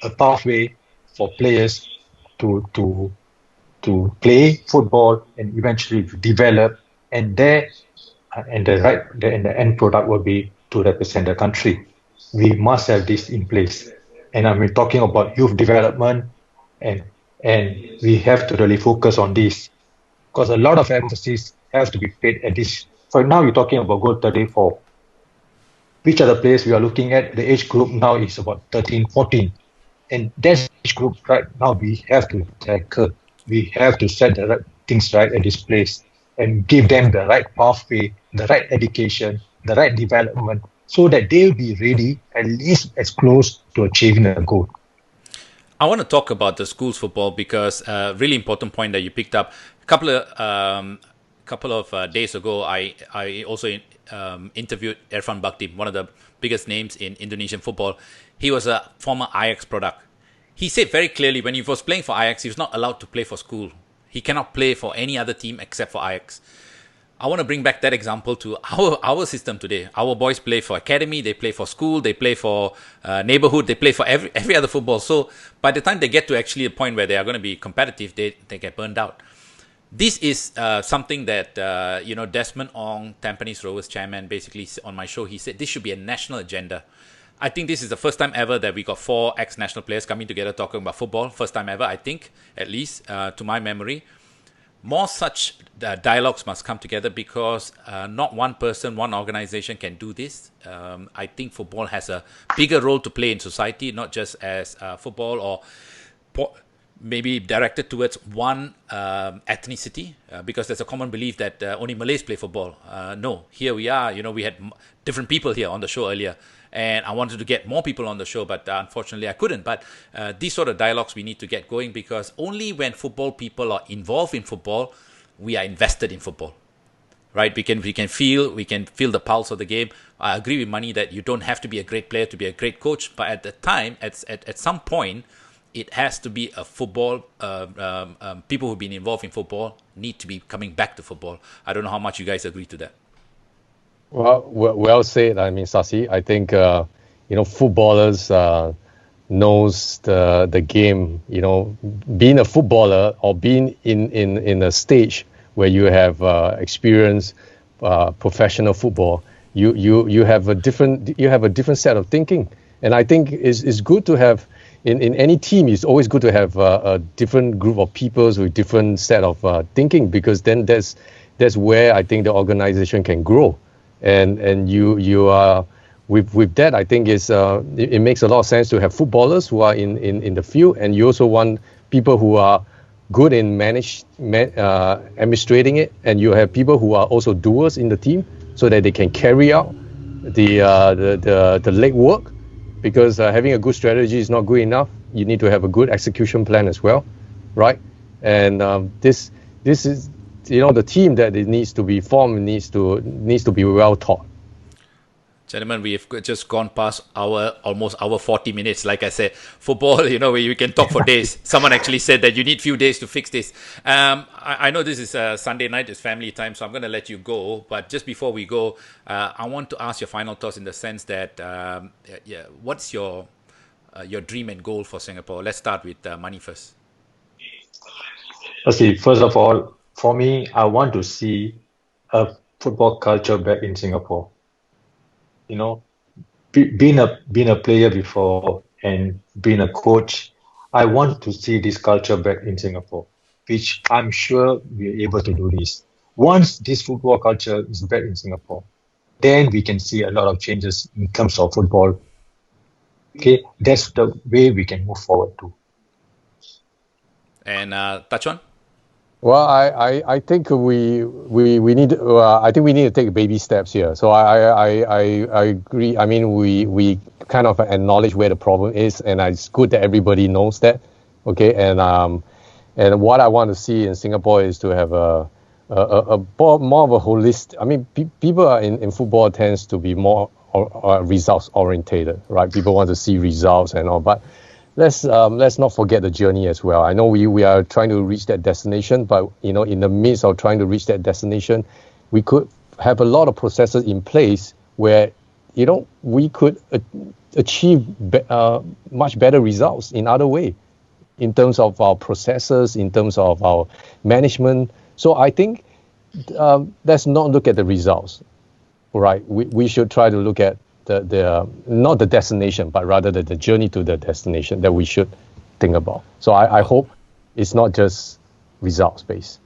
C: a pathway for players to play football and eventually develop, and the end product will be to represent the country. We must have this in place. And I'm talking about youth development, and we have to really focus on this, because a lot of emphasis has to be paid at this. For now, you're talking about Goal 34. Which are the players we are looking at? The age group now is about 13, 14. And that age group right now, we have to tackle. We have to set the right things right at this place and give them the right pathway, the right education, the right development, so that they'll be ready at least as close to achieving the goal.
A: I want to talk about the schools football, because a really important point that you picked up. A couple of days ago, I also interviewed Irfan Bakti, one of the biggest names in Indonesian football. He was a former Ajax product. He said very clearly, when he was playing for Ajax, he was not allowed to play for school. He cannot play for any other team except for Ajax. I want to bring back that example to our system today. Our boys play for academy, they play for school, they play for neighborhood, they play for every other football. So by the time they get to actually a point where they are going to be competitive, they get burned out. This is something that Desmond Ong, Tampines Rovers chairman, basically on my show, he said this should be a national agenda. I think this is the first time ever that we got 4 ex-national players coming together talking about football. First time ever, I think, at least to my memory. More such dialogues must come together, because not one person, one organization can do this. I think football has a bigger role to play in society, not just as football or maybe directed towards one ethnicity, because there's a common belief that only Malays play football. No, here we are. We had different people here on the show earlier, and I wanted to get more people on the show, but unfortunately I couldn't. But these sort of dialogues we need to get going, because only when football people are involved in football, we are invested in football. Right, we can feel the pulse of the game. I agree with Mani that you don't have to be a great player to be a great coach, but at the time, at some point, it has to be a football. People who've been involved in football need to be coming back to football. I don't know how much you guys agree to that.
D: Well said. I mean, Sasi, I think footballers knows the game. Being a footballer or being in a stage where you have experienced professional football, you have a different set of thinking, and I think it's good to have in any team. It's always good to have a different group of people with different set of thinking, because then that's where I think the organization can grow, and you are with that. I think it makes a lot of sense to have footballers who are in the field, and you also want people who are good in administrating it, and you have people who are also doers in the team, so that they can carry out the legwork. Because having a good strategy is not good enough. You need to have a good execution plan as well, right? And this is the team that it needs to be formed needs to be well taught.
A: Gentlemen, we have just gone past almost our 40 minutes. Like I said, football, where you can talk for days. Someone actually said that you need few days to fix this. I know this is Sunday night, it's family time, so I'm going to let you go. But just before we go, I want to ask your final thoughts, in the sense that, what's your dream and goal for Singapore? Let's start with Mani first.
C: First of all, for me, I want to see a football culture back in Singapore. Being a player before and being a coach, I want to see this culture back in Singapore, which I'm sure we're able to do this. Once this football culture is back in Singapore, then we can see a lot of changes in terms of football. Okay, that's the way we can move forward to.
A: And Chuan?
D: Well, I think we need to take baby steps here. So I agree. I mean, we kind of acknowledge where the problem is, and it's good that everybody knows that. Okay, and what I want to see in Singapore is to have a more of a holistic. I mean, people are in football tends to be more results orientated, right? People want to see results and all, but let's not forget the journey as well. I know we are trying to reach that destination, but in the midst of trying to reach that destination, we could have a lot of processes in place where we could achieve much better results in other way, in terms of our processes, in terms of our management. So I think let's not look at the results, right? We should try to look at the not the destination, but rather the journey to the destination that we should think about. So I hope it's not just results based.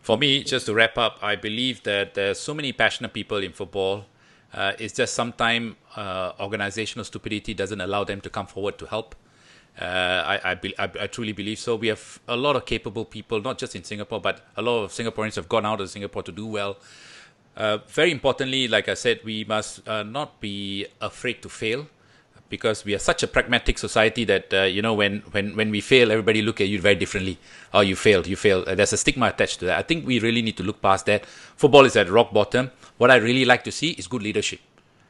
A: For me, just to wrap up, I believe that there's so many passionate people in football. It's just sometimes organizational stupidity doesn't allow them to come forward to help. I truly believe so. We have a lot of capable people, not just in Singapore, but a lot of Singaporeans have gone out of Singapore to do well. Very importantly, like I said, we must not be afraid to fail, because we are such a pragmatic society that when we fail, everybody look at you very differently. Oh, you failed. There's a stigma attached to that. I think we really need to look past that. Football is at rock bottom. What I really like to see is good leadership.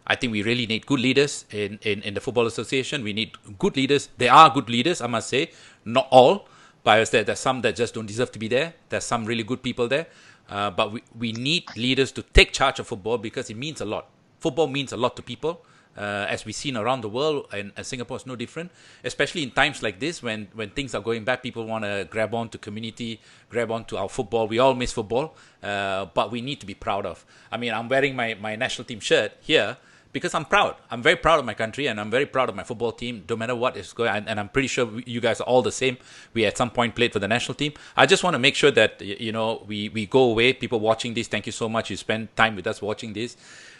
A: I think we really need good leaders in the Football Association. We need good leaders. There are good leaders, I must say, not all. But there's some that just don't deserve to be there. There's some really good people there. But we need leaders to take charge of football, because it means a lot. Football means a lot to people, as we've seen around the world, and Singapore is no different. Especially in times like this, when things are going bad, people want to grab on to community, grab on to our football. We all miss football, but we need to be proud of. I mean, I'm wearing my national team shirt here because I'm proud. I'm very proud of my country, and I'm very proud of my football team, no matter what is going on. And I'm pretty sure you guys are all the same. We at some point played for the national team. I just want to make sure that, we go away. People watching this, thank you so much. You spend time with us watching this.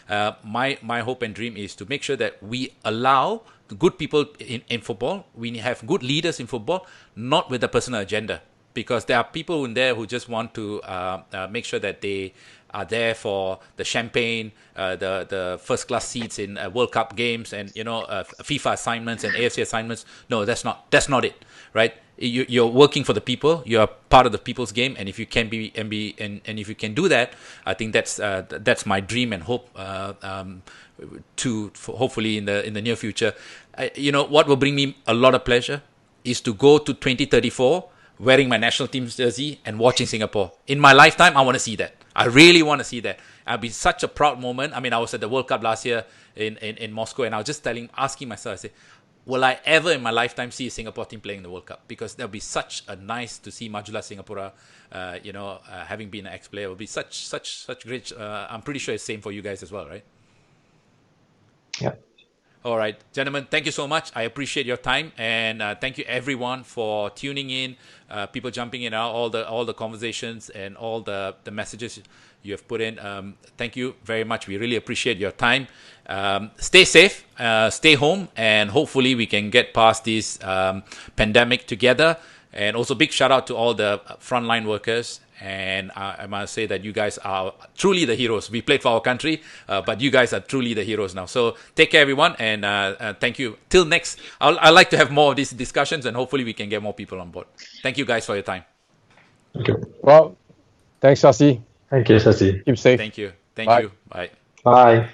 A: My hope and dream is to make sure that we allow good people in football. We have good leaders in football, not with a personal agenda. Because there are people in there who just want to make sure that they are there for the champagne, the first class seats in World Cup games, and FIFA assignments and AFC assignments. No, that's not it, right? You're working for the people. You're part of the people's game, and if you can and if you can do that, I think that's my dream and hope. Hopefully in the near future, what will bring me a lot of pleasure is to go to 2034. Wearing my national team's jersey and watching Singapore. In my lifetime, I want to see that. I really want to see that. It'll be such a proud moment. I mean, I was at the World Cup last year in Moscow, and I was just asking myself, I said, will I ever in my lifetime see a Singapore team playing in the World Cup? Because that'll be such a nice to see Majulah Singapura, having been an ex-player. It will be such great. I'm pretty sure it's the same for you guys as well, right?
C: Yeah.
A: All right, gentlemen, thank you so much. I appreciate your time, and thank you everyone for tuning in, people jumping in, all the conversations and all the messages you have put in. Thank you very much. We really appreciate your time. Stay safe, stay home, and hopefully we can get past this pandemic together. And also big shout out to all the frontline workers. And I must say that you guys are truly the heroes. We played for our country, but you guys are truly the heroes now. So take care, everyone, and thank you. Till next, I'd like to have more of these discussions, and hopefully we can get more people on board. Thank you guys for your time.
C: Thank you.
D: Well, thanks, Sasi.
C: Thank you, Sasi.
D: Keep safe.
A: Thank you.
D: Bye.
A: Bye.
C: Bye.